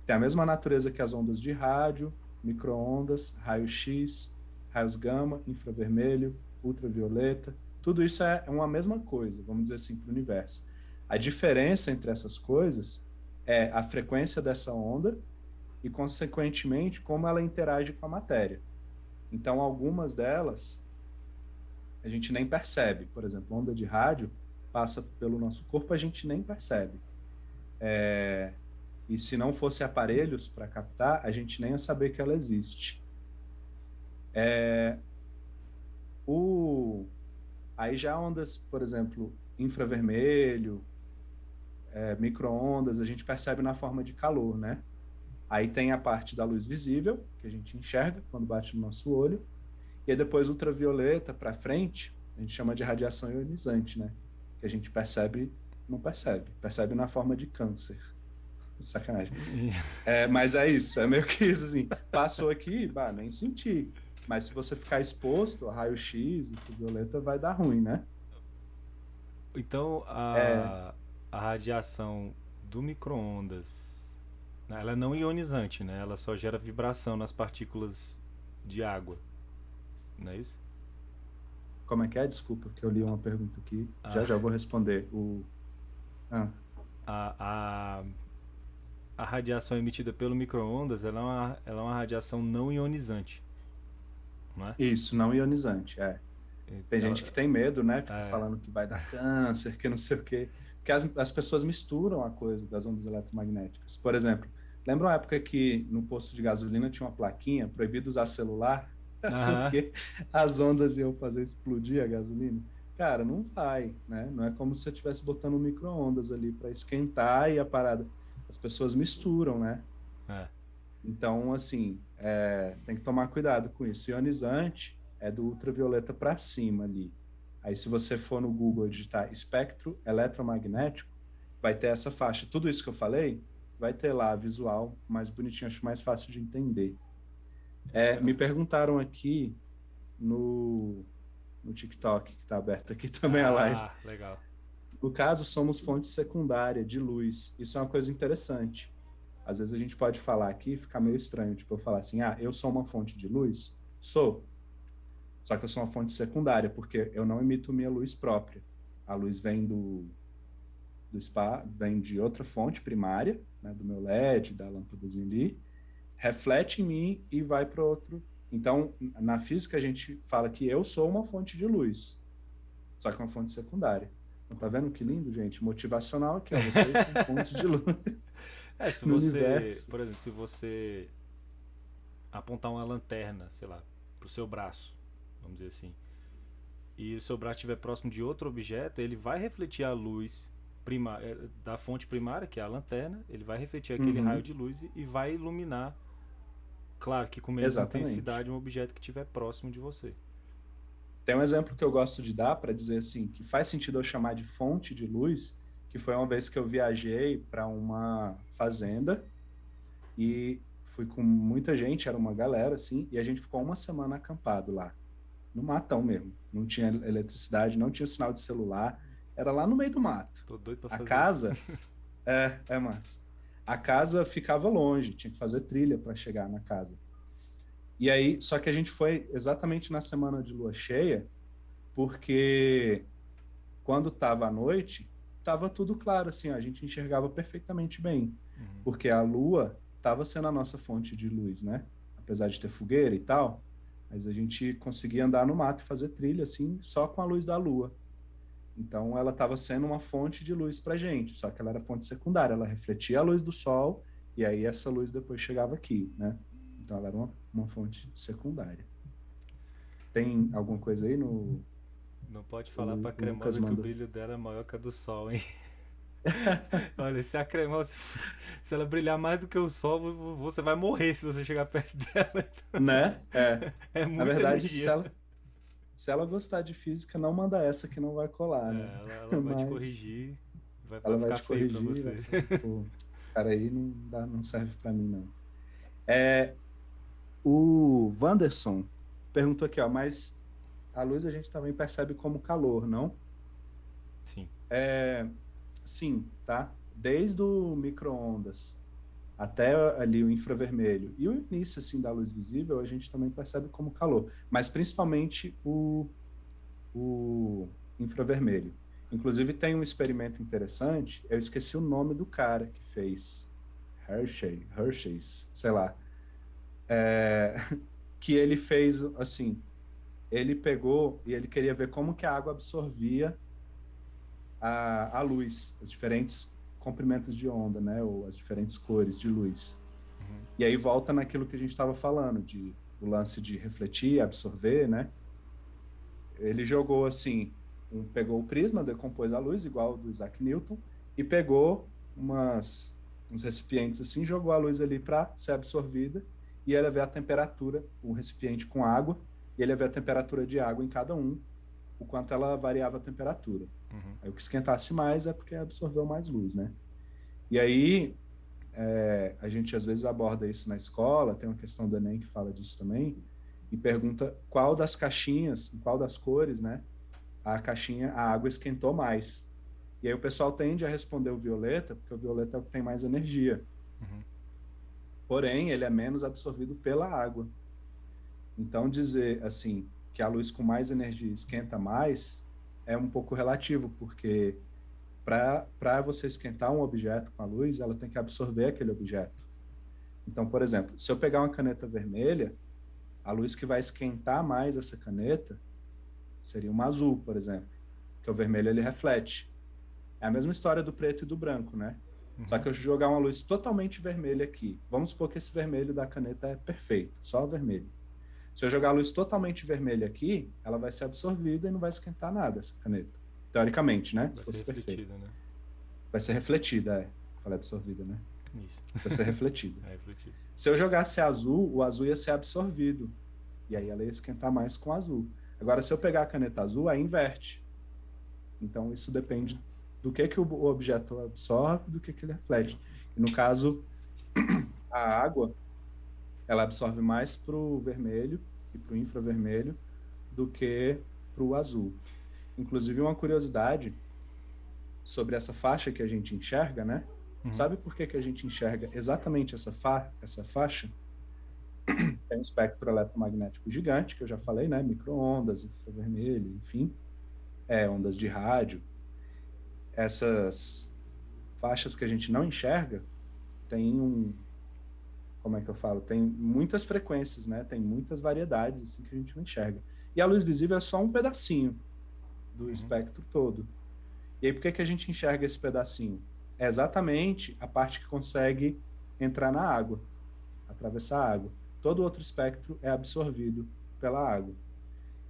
Tem a mesma natureza que as ondas de rádio, micro-ondas, raio-x, raios gama, infravermelho, ultravioleta. Tudo isso é uma mesma coisa, vamos dizer assim, para o universo. A diferença entre essas coisas é a frequência dessa onda e, consequentemente, como ela interage com a matéria. Então, algumas delas a gente nem percebe. Por exemplo, onda de rádio passa pelo nosso corpo, a gente nem percebe. E se não fosse aparelhos para captar, a gente nem ia saber que ela existe. Aí já ondas, por exemplo, infravermelho, micro-ondas, a gente percebe na forma de calor, né? Aí tem a parte da luz visível, que a gente enxerga quando bate no nosso olho, e aí depois ultravioleta para frente, a gente chama de radiação ionizante, né? Que a gente percebe, não percebe, percebe na forma de câncer. Sacanagem. Mas é isso, é meio que isso, assim, passou aqui, nem senti. Mas se você ficar exposto a raio-x e ultravioleta, vai dar ruim, né? Então, a radiação do micro-ondas, ela é não ionizante, né? Ela só gera vibração nas partículas de água, não é isso? Como é que é? Desculpa, que eu li uma pergunta aqui. Já vou responder. A radiação emitida pelo micro-ondas, ela é uma radiação não ionizante, não é? Isso, não ionizante, Tem gente que tem medo, né? Fica falando que vai dar câncer, que não sei o quê. Porque as pessoas misturam a coisa das ondas eletromagnéticas. Por exemplo, lembra uma época que no posto de gasolina tinha uma plaquinha proibido usar celular? Porque as ondas iam fazer explodir a gasolina? Cara, não vai, né? Não é como se você estivesse botando um micro-ondas ali para esquentar e a parada. As pessoas misturam, né? Então, assim, tem que tomar cuidado com isso. Ionizante é do ultravioleta para cima ali. Aí, se você for no Google digitar espectro eletromagnético, vai ter essa faixa. Tudo isso que eu falei, vai ter lá visual mais bonitinho, acho mais fácil de entender. Me perguntaram aqui no TikTok, que está aberto aqui também a live. Legal. No caso, somos fonte secundária de luz. Isso é uma coisa interessante. Às vezes a gente pode falar aqui, fica meio estranho, tipo, eu falar assim, eu sou uma fonte de luz? Sou. Só que eu sou uma fonte secundária, porque eu não emito minha luz própria. A luz vem do do spa vem de outra fonte primária, né, do meu LED, da lâmpadazinha ali, reflete em mim e vai para outro. Então, na física, a gente fala que eu sou uma fonte de luz, só que uma fonte secundária. Então, tá vendo que lindo, gente? Motivacional aqui, ó. Vocês são fontes de luz Se no você, universo. por exemplo, se você apontar uma lanterna, sei lá, pro seu braço, vamos dizer assim, e o seu braço estiver próximo de outro objeto, ele vai refletir a luz da fonte primária, que é a lanterna, ele vai refletir aquele raio Uhum, de luz e vai iluminar, claro que com menos exatamente. intensidade, um objeto que estiver próximo de você. Tem um exemplo que eu gosto de dar para dizer assim, que faz sentido eu chamar de fonte de luz, que foi uma vez que eu viajei para uma fazenda e fui com muita gente, era uma galera assim, e a gente ficou uma semana acampado lá, no matão mesmo. Não tinha eletricidade, não tinha sinal de celular, era lá no meio do mato. Tô doido pra A fazer isso. casa, massa. A casa ficava longe, tinha que fazer trilha para chegar na casa. E aí, só que a gente foi exatamente na semana de lua cheia, porque quando estava à noite, estava tudo claro, assim, a gente enxergava perfeitamente bem, Uhum. porque a lua estava sendo a nossa fonte de luz, né? Apesar de ter fogueira e tal, mas a gente conseguia andar no mato e fazer trilha, assim, só com a luz da lua. Então, ela estava sendo uma fonte de luz para gente, só que ela era fonte secundária, ela refletia a luz do sol, e aí essa luz depois chegava aqui, né? Então, ela era uma fonte secundária. Tem alguma coisa aí no... Não pode falar O pra Lucas cremosa que o mandou. brilho dela é maior que a do sol, hein? Olha, se a cremosa, se ela brilhar mais do que o sol, você vai morrer se você chegar perto dela. Né? É. É Na muita verdade, energia. se ela gostar de física, não manda essa que não vai colar, né? Ela vai te Mas corrigir, vai ela vai ficar te feio pra corrigir, vai você. falar, pô, cara aí não dá, não serve para mim, não. É, o Wanderson perguntou aqui, ó, mas a luz a gente também percebe como calor, não? Sim. É, sim, tá? Desde o micro-ondas até ali o infravermelho e o início assim da luz visível, a gente também percebe como calor, mas principalmente o infravermelho. Inclusive tem um experimento interessante, eu esqueci o nome do cara que fez Hershey's, sei lá, é, que ele fez assim, ele pegou e ele queria ver como que a água absorvia a luz, os diferentes comprimentos de onda, né, ou as diferentes cores de luz. Uhum. E aí volta naquilo que a gente estava falando, de o lance de refletir, absorver, né? Ele jogou assim, pegou o prisma, decompôs a luz, igual o do Isaac Newton, e pegou uns recipientes assim, jogou a luz ali para ser absorvida, e ele ia ver a temperatura, o recipiente com água, e ele ia ver a temperatura de água em cada um, o quanto ela variava a temperatura. Uhum. Aí o que esquentasse mais é porque absorveu mais luz, né? E aí a gente às vezes aborda isso na escola, tem uma questão do Enem que fala disso também, e pergunta qual das caixinhas, qual das cores, né, a água esquentou mais. E aí o pessoal tende a responder o violeta, porque o violeta é o que tem mais energia. Uhum. Porém, ele é menos absorvido pela água. Então, dizer assim que a luz com mais energia esquenta mais é um pouco relativo, porque para você esquentar um objeto com a luz, ela tem que absorver aquele objeto. Então, por exemplo, se eu pegar uma caneta vermelha, a luz que vai esquentar mais essa caneta seria uma azul, por exemplo, que o vermelho ele reflete. É a mesma história do preto e do branco, né? Só Uhum. que eu jogar uma luz totalmente vermelha aqui, vamos supor que esse vermelho da caneta é perfeito, só vermelho. Se eu jogar a luz totalmente vermelha aqui, ela vai ser absorvida e não vai esquentar nada essa caneta. Teoricamente, né? Se Vai ser fosse perfeito. refletida, né? Vai ser refletida, é. Falei absorvida, né? Isso. Vai ser refletida. É refletida. Se eu jogasse azul, o azul ia ser absorvido. E aí ela ia esquentar mais com o azul. Agora, se eu pegar a caneta azul, aí inverte. Então, isso depende do que o objeto absorve, do que ele reflete. E no caso, a água, ela absorve mais para o vermelho e para o infravermelho do que para o azul. Inclusive, uma curiosidade sobre essa faixa que a gente enxerga, né? Uhum. Sabe por que a gente enxerga exatamente essa faixa? Tem um espectro eletromagnético gigante, que eu já falei, né? Micro-ondas, infravermelho, enfim, ondas de rádio. Essas faixas que a gente não enxerga, tem como é que eu falo? Tem muitas frequências, né? Tem muitas variedades assim que a gente não enxerga. E a luz visível é só um pedacinho do espectro todo. E aí por que a gente enxerga esse pedacinho? É exatamente a parte que consegue entrar na água, atravessar a água. Todo outro espectro é absorvido pela água.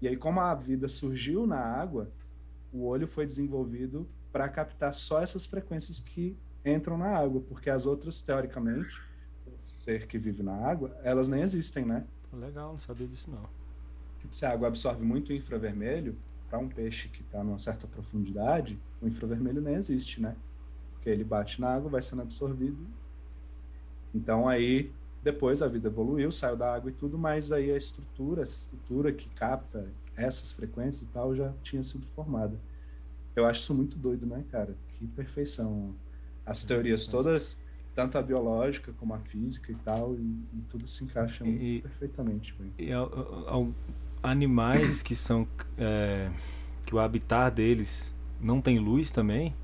E aí, como a vida surgiu na água, o olho foi desenvolvido para captar só essas frequências que entram na água, porque as outras, teoricamente, o ser que vive na água, elas nem existem, né? Legal, não sabia disso não. Tipo, se a água absorve muito infravermelho, para um peixe que está numa certa profundidade, o infravermelho nem existe, né? Porque ele bate na água, vai sendo absorvido. Então, aí, depois a vida evoluiu, saiu da água e tudo, mas aí essa estrutura que capta essas frequências e tal, já tinha sido formada. Eu acho isso muito doido, né, cara? Que perfeição. As teorias todas, tanto a biológica como a física e tal, e tudo se encaixa muito perfeitamente. Bem. E animais que são que o habitat deles não tem luz também,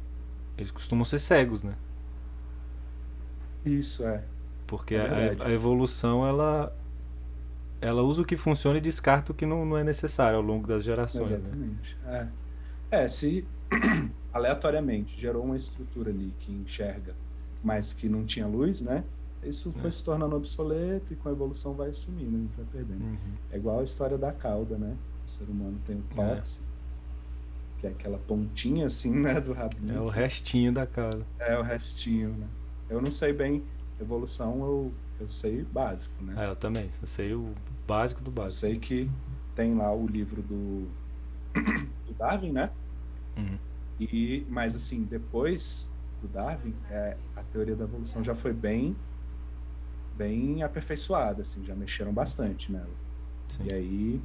eles costumam ser cegos, né? Isso é. Porque É a evolução ela usa o que funciona e descarta o que não é necessário ao longo das gerações. Exatamente. Né? Se aleatoriamente gerou uma estrutura ali que enxerga, mas que não tinha luz, né? Isso foi se tornando obsoleto e com a evolução vai sumindo, a gente vai perdendo. É igual a história da cauda, né? O ser humano tem o cóccix, que é aquela pontinha assim, né, do rabinho. É o restinho da cauda. É o restinho, né? Eu não sei bem evolução, eu sei básico, né? Eu também, eu sei o básico do básico. Eu sei que tem lá o livro do Darwin, né? Mas assim, depois do Darwin, a teoria da evolução já foi bem aperfeiçoada, assim, já mexeram bastante nela. Sim. E aí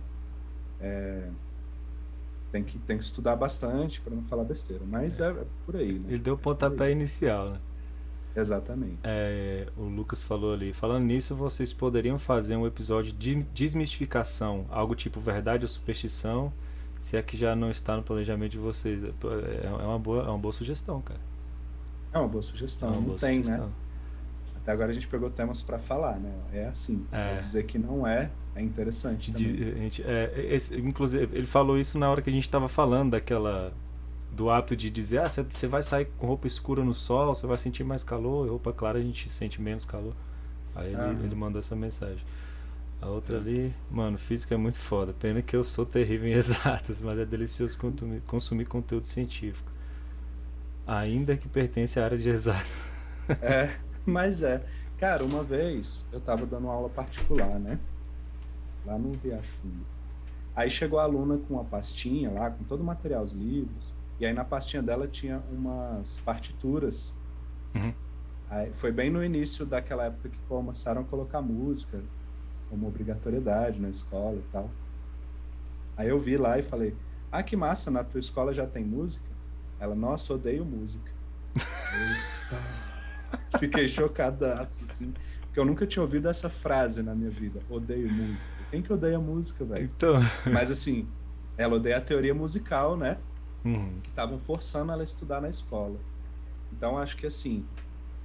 tem que estudar bastante para não falar besteira, mas é por aí, né? Ele deu o pontapé inicial, né? Exatamente. O Lucas falou ali, falando nisso, vocês poderiam fazer um episódio de desmistificação, algo tipo verdade ou superstição, se é que já não está no planejamento de vocês. É uma boa sugestão, cara. É uma boa sugestão, não tem, né? Até agora a gente pegou temas para falar, né? É assim, mas dizer que não é interessante também. Inclusive, ele falou isso na hora que a gente estava falando do hábito de dizer, você vai sair com roupa escura no sol, você vai sentir mais calor, e roupa clara a gente sente menos calor. Aí ele mandou essa mensagem. A outra ali, mano, física é muito foda. Pena que eu sou terrível em exatas, mas é delicioso consumir conteúdo científico. Ainda que pertence à área de exatas. Mas cara, uma vez eu tava dando aula particular, né? Lá no Riacho Fundo. Aí chegou a aluna com uma pastinha lá, com todo o material, os livros, e aí na pastinha dela tinha umas partituras. Aí foi bem no início daquela época que começaram a colocar música como obrigatoriedade na escola e tal. Aí eu vi lá e falei, que massa, na tua escola já tem música? Ela, nossa, odeio música. Fiquei chocadaço, assim, porque eu nunca tinha ouvido essa frase na minha vida, odeio música. Quem que odeia música, velho? Então... Mas assim, ela odeia a teoria musical, né? Que estavam forçando ela a estudar na escola. Então, acho que assim,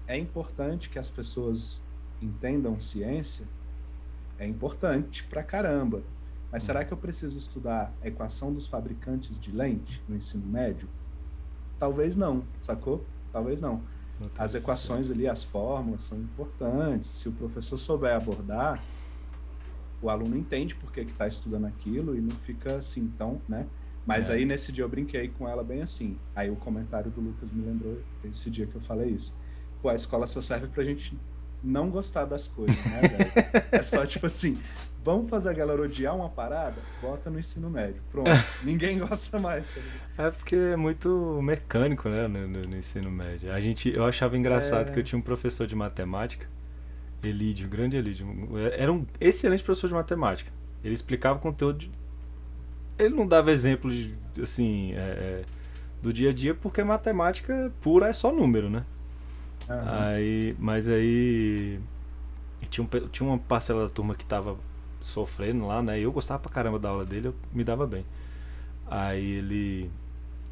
é importante que as pessoas entendam ciência, é importante pra caramba. Mas será que eu preciso estudar a equação dos fabricantes de lente no ensino médio? Talvez não, sacou? Talvez não. As equações ali, as fórmulas são importantes. Se o professor souber abordar, o aluno entende por que está estudando aquilo e não fica assim tão, né? Mas aí nesse dia eu brinquei com ela bem assim. Aí o comentário do Lucas me lembrou esse dia que eu falei isso. Pô, a escola só serve pra gente não gostar das coisas, né, velho? É só tipo assim, vamos fazer a galera odiar uma parada? Bota no ensino médio. Pronto. Ninguém gosta mais, tá ligado? É porque é muito mecânico, né, no ensino médio. Eu achava engraçado que eu tinha um professor de matemática, Elídio, grande Elídio. Era um excelente professor de matemática. Ele explicava o conteúdo. Ele não dava exemplos, assim, do dia a dia, porque matemática pura é só número, né? Mas aí tinha uma parcela da turma que tava sofrendo lá, né? E eu gostava pra caramba da aula dele, eu me dava bem. Aí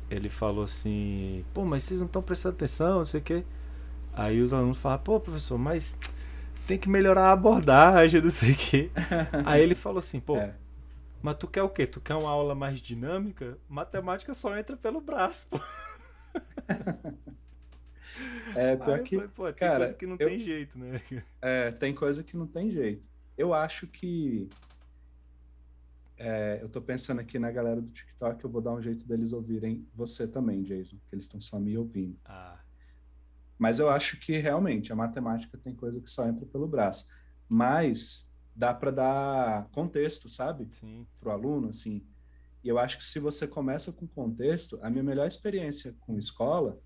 ele falou assim, pô, mas vocês não estão prestando atenção, não sei o quê. Aí os alunos falaram, pô, professor, mas tem que melhorar a abordagem, não sei o quê. Aí ele falou assim, pô, É, mas tu quer o quê? Tu quer uma aula mais dinâmica? Matemática só entra pelo braço, pô. Aí pior eu que, falei, pô, tem coisa cara, que não tem jeito, né? tem coisa que não tem jeito. Eu acho que eu tô pensando aqui na galera do TikTok, eu vou dar um jeito deles ouvirem você também, Jason, que eles estão só me ouvindo. Ah, Mas eu acho que realmente a matemática tem coisa que só entra pelo braço. Mas dá para dar contexto, sabe? sim. Para o aluno, assim. E eu acho que se você começa com contexto, a minha melhor experiência com escola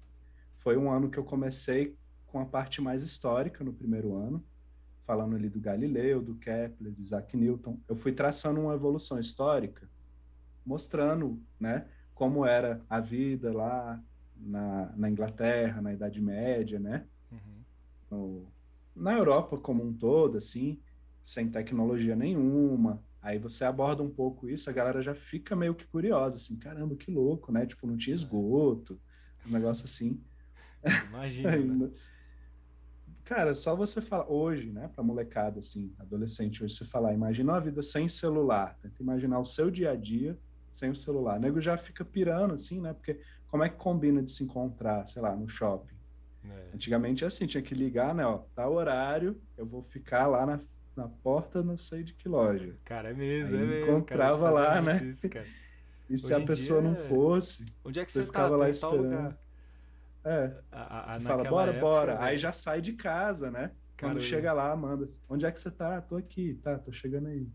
foi um ano que eu comecei com a parte mais histórica no primeiro ano, falando ali do Galileu, do Kepler, de Isaac Newton. Eu fui traçando uma evolução histórica, mostrando, né, como era a vida lá na Inglaterra, na Idade Média, né? Uhum. no, na Europa como um todo, assim, sem tecnologia nenhuma. Aí você aborda um pouco isso, a galera já fica meio que curiosa, assim, caramba, que louco, né? Tipo, não tinha É, esgoto, os negócios assim. imagina, né? Cara, só você falar hoje, né, pra molecada, assim, adolescente hoje, você falar, imagina uma vida sem celular, tenta imaginar o seu dia a dia sem o celular. O nego já fica pirando, assim, né? Porque como é que combina de se encontrar, sei lá, no shopping? É. Antigamente, assim, tinha que ligar, né? Ó, tá horário, eu vou ficar lá na porta, não sei de que loja. Cara, Aí é mesmo, cara, a gente encontrava fazia lá, muito né? isso, cara. E se a Hoje em dia pessoa não é. fosse, Onde é que você você tá? ficava Tô lá em tal esperando. lugar. É, você fala, Naquela bora, época, bora. Aí velho. já sai de casa, né? Cara, Quando eu, chega lá, manda, onde é que você tá? Tô aqui, tá, tô chegando aí.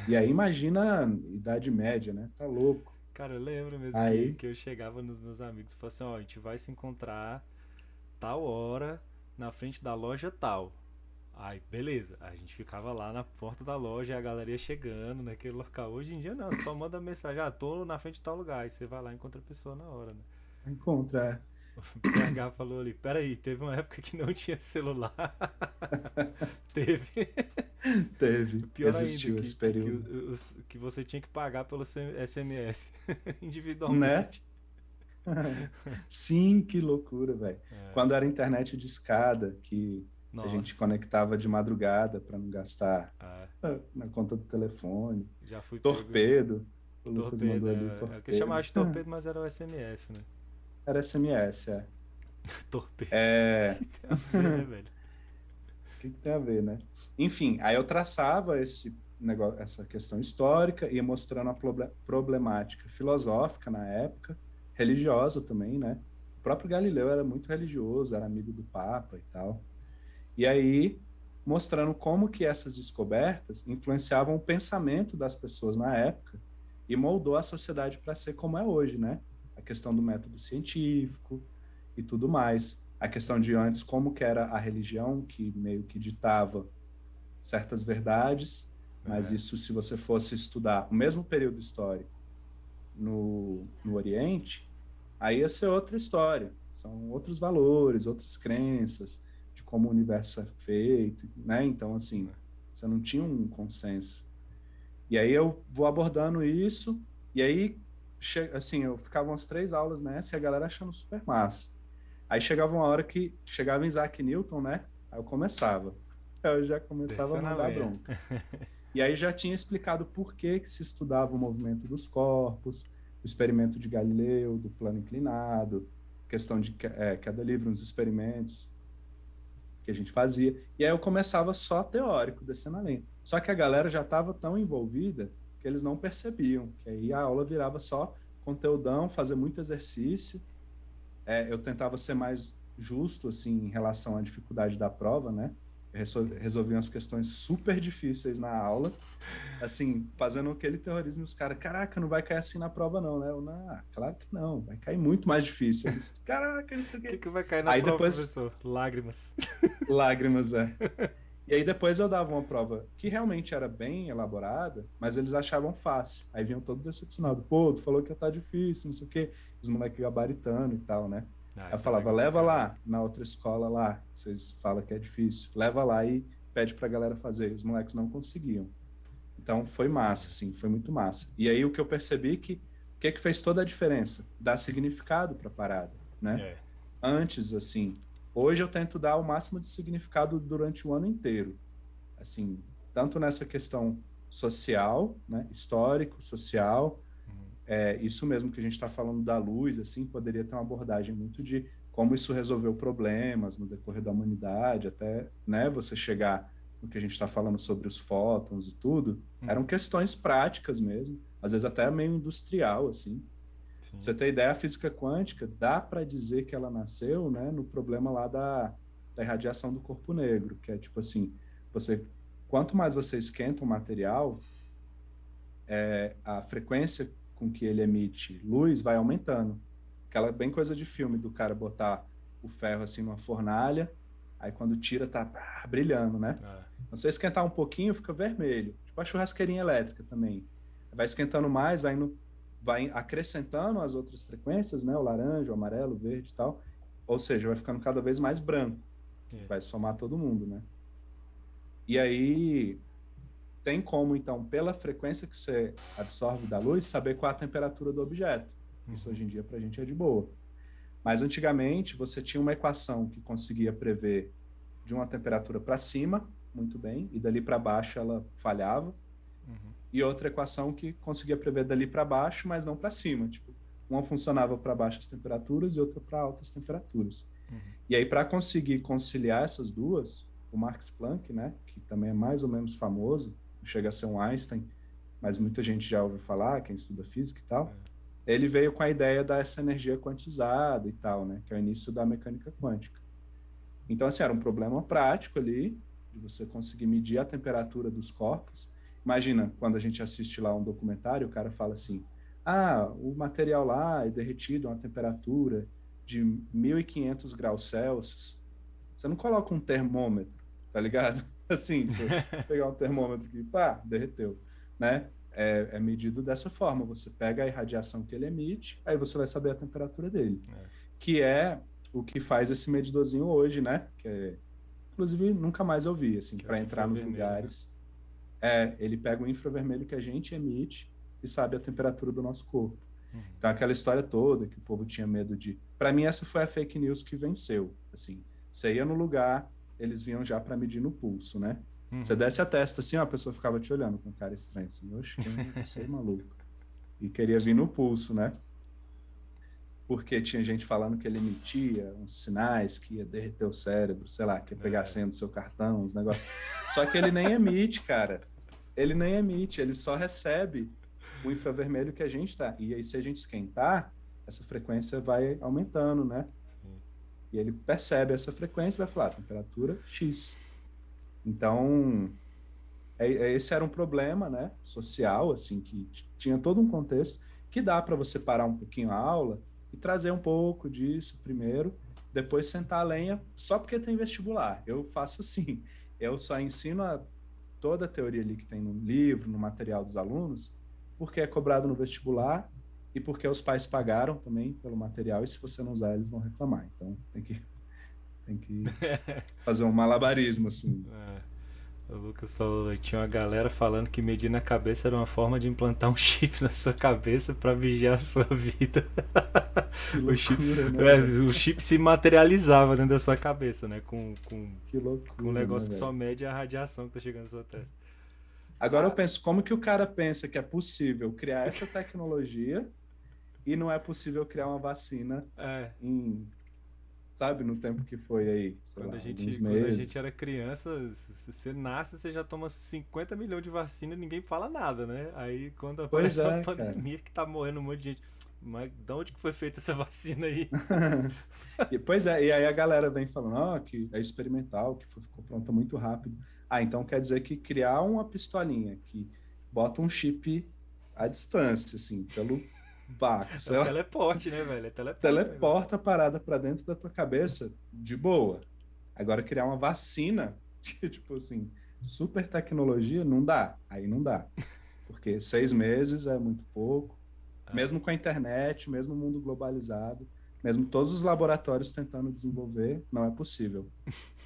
E aí imagina a Idade Média, né? Tá louco. cara, eu lembro mesmo Aí, que eu chegava nos meus amigos e falava assim, ó, a gente vai se encontrar tal hora na frente da loja tal. Aí, beleza. A gente ficava lá na porta da loja e a galera ia chegando naquele local. Hoje em dia não, só manda mensagem, ah, tô na frente de tal lugar. Aí você vai lá e encontra a pessoa na hora, né? encontra. O PH falou ali, peraí, teve uma época que não tinha celular. Teve. Teve, Pior ainda, existiu esse período. que você tinha que pagar pelo SMS Né? individualmente. Sim, que loucura, velho. É, Quando era internet de escada, que a gente nossa, conectava de madrugada para não gastar é, na conta do telefone. já fui pego. Torpedo, o Lucas Torpedo, mandou ali o é o que eu chamava torpedo. de torpedo, mas era o SMS, né? Era SMS, é. Torpedo. É, Que tem a ver, né, velho? o que tem a ver, né? Enfim, aí eu traçava esse negócio, essa questão histórica, ia mostrando a problemática filosófica na época, religiosa também, né? O próprio Galileu era muito religioso, era amigo do Papa e tal. E aí, mostrando como que essas descobertas influenciavam o pensamento das pessoas na época e moldou a sociedade para ser como é hoje, né? A questão do método científico e tudo mais. A questão de antes, como que era a religião que meio que ditava certas verdades, mas É, isso, se você fosse estudar o mesmo período histórico no Oriente, aí ia ser outra história. São outros valores, outras crenças de como o universo é feito, né? Então, assim, você não tinha um consenso. E aí eu vou abordando isso, e aí, assim, eu ficava umas 3 aulas nessa e a galera achando super massa. Aí chegava uma hora que chegava em Isaac Newton, né? Aí eu começava. Aí eu já começava a descendo a mandar lenha. bronca. E aí já tinha explicado por que que se estudava o movimento dos corpos, o experimento de Galileu, do plano inclinado, questão de queda livre, uns experimentos que a gente fazia. E aí eu começava só teórico, descendo a lenha. Só que a galera já estava tão envolvida que eles não percebiam, que aí a aula virava só conteúdão, fazer muito exercício. Eu tentava ser mais justo, assim, em relação à dificuldade da prova, né? Eu resolvi umas questões super difíceis na aula, assim, fazendo aquele terrorismo, e os caras, caraca, não vai cair assim na prova não, né? Eu, não, claro que não, vai cair muito mais difícil. Eles, caraca, não sei o O quê. que vai cair na Aí prova, depois, professor? Lágrimas. lágrimas, é. E aí depois eu dava uma prova que realmente era bem elaborada, mas eles achavam fácil. Aí vinham todo decepcionado. Pô, tu falou que ia estar difícil, não sei o quê. Os moleques gabaritando e tal, né? Ah, Aí eu isso é falava, legal pra leva caramba. lá na outra escola lá, vocês falam que é difícil. Leva lá e pede pra galera fazer. Os moleques não conseguiam. Então foi massa, assim, foi muito massa. E aí o que eu percebi que que fez toda a diferença? Dar significado para a parada, né? É. Antes, assim, hoje eu tento dar o máximo de significado durante o ano inteiro, assim, tanto nessa questão social, né, histórico, social, isso mesmo que a gente está falando da luz, assim, poderia ter uma abordagem muito de como isso resolveu problemas no decorrer da humanidade, até, né, você chegar no que a gente está falando sobre os fótons e tudo, eram questões práticas mesmo, às vezes até meio industrial, assim. Sim. Você ter ideia, a física quântica, dá para dizer que ela nasceu, né, no problema lá da irradiação do corpo negro, que é tipo assim, quanto mais você esquenta o material, a frequência com que ele emite luz vai aumentando. Aquela bem coisa de filme, do cara botar o ferro assim numa fornalha, aí quando tira tá brilhando, né? Então, você esquentar um pouquinho, fica vermelho. Tipo a churrasqueirinha elétrica também. Vai esquentando mais, vai acrescentando as outras frequências, né? O laranja, o amarelo, o verde e tal. Ou seja, vai ficando cada vez mais branco. Vai somar todo mundo, né? E aí tem como, então, pela frequência que você absorve da luz, saber qual é a temperatura do objeto. Isso hoje em dia pra gente é de boa. Mas antigamente você tinha uma equação que conseguia prever de uma temperatura para cima, muito bem, e dali para baixo ela falhava. E outra equação que conseguia prever dali para baixo, mas não para cima. Tipo, uma funcionava para baixas temperaturas e outra para altas temperaturas. E aí, para conseguir conciliar essas duas, o Max Planck, né, que também é mais ou menos famoso, não chega a ser um Einstein, mas muita gente já ouviu falar, quem estuda física e tal, ele veio com a ideia dessa energia quantizada e tal, né, que é o início da mecânica quântica. Então, assim, era um problema prático ali, de você conseguir medir a temperatura dos corpos. Imagina, quando a gente assiste lá um documentário, o cara fala assim, o material lá é derretido a uma temperatura de 1.500 graus Celsius. Você não coloca um termômetro, tá ligado? Assim, tipo, pegar um termômetro que, derreteu, né? É medido dessa forma. Você pega a irradiação que ele emite, aí você vai saber a temperatura dele. Que é o que faz esse medidorzinho hoje, né? Inclusive, nunca mais eu vi, assim, para entrar nos lugares. Né? Ele pega o infravermelho que a gente emite e sabe a temperatura do nosso corpo. Então, aquela história toda que o povo tinha medo de... Para mim, essa foi a fake news que venceu. Assim, você ia no lugar, eles vinham já para medir no pulso, né? Você desce a testa assim, a pessoa ficava te olhando com cara estranha, assim, oxe, quem é você, maluco? E queria vir no pulso, né? Porque tinha gente falando que ele emitia uns sinais que ia derreter o cérebro, sei lá, que ia pegar a senha do seu cartão, uns negócios. Só que ele nem emite, cara. Ele nem emite, ele só recebe o infravermelho que a gente tá. E aí, se a gente esquentar, essa frequência vai aumentando, né? Sim. E ele percebe essa frequência e vai falar, temperatura X. Então, esse era um problema, né? Social, assim, que tinha todo um contexto que dá para você parar um pouquinho a aula e trazer um pouco disso primeiro, depois sentar a lenha, só porque tem vestibular. Eu faço assim, eu só ensino toda a teoria ali que tem no livro, no material dos alunos, porque é cobrado no vestibular e porque os pais pagaram também pelo material, e se você não usar, eles vão reclamar. Então, tem que fazer um malabarismo, assim. O Lucas falou que tinha uma galera falando que medir na cabeça era uma forma de implantar um chip na sua cabeça para vigiar a sua vida. Que loucura, né? O chip se materializava dentro da sua cabeça, né? Com que loucura, um negócio, né, que só mede a radiação que tá chegando na sua testa. Agora eu penso, como que o cara pensa que é possível criar essa tecnologia e não é possível criar uma vacina em... Sabe, no tempo que foi aí, quando a gente era criança, você nasce, você já toma 50 milhões de vacina e ninguém fala nada, né? Aí quando aparece uma pandemia que tá morrendo um monte de gente, mas de onde que foi feita essa vacina aí? Pois é, e aí a galera vem falando que é experimental, que ficou pronta muito rápido. Então quer dizer que criar uma pistolinha que bota um chip à distância, assim, pelo vácuo. É teleporte, né, velho? É teleporta a parada pra dentro da tua cabeça de boa. Agora, criar uma vacina, que, tipo assim, super tecnologia, não dá. Aí não dá. Porque 6 meses é muito pouco. Mesmo com a internet, mesmo o mundo globalizado, mesmo todos os laboratórios tentando desenvolver, não é possível.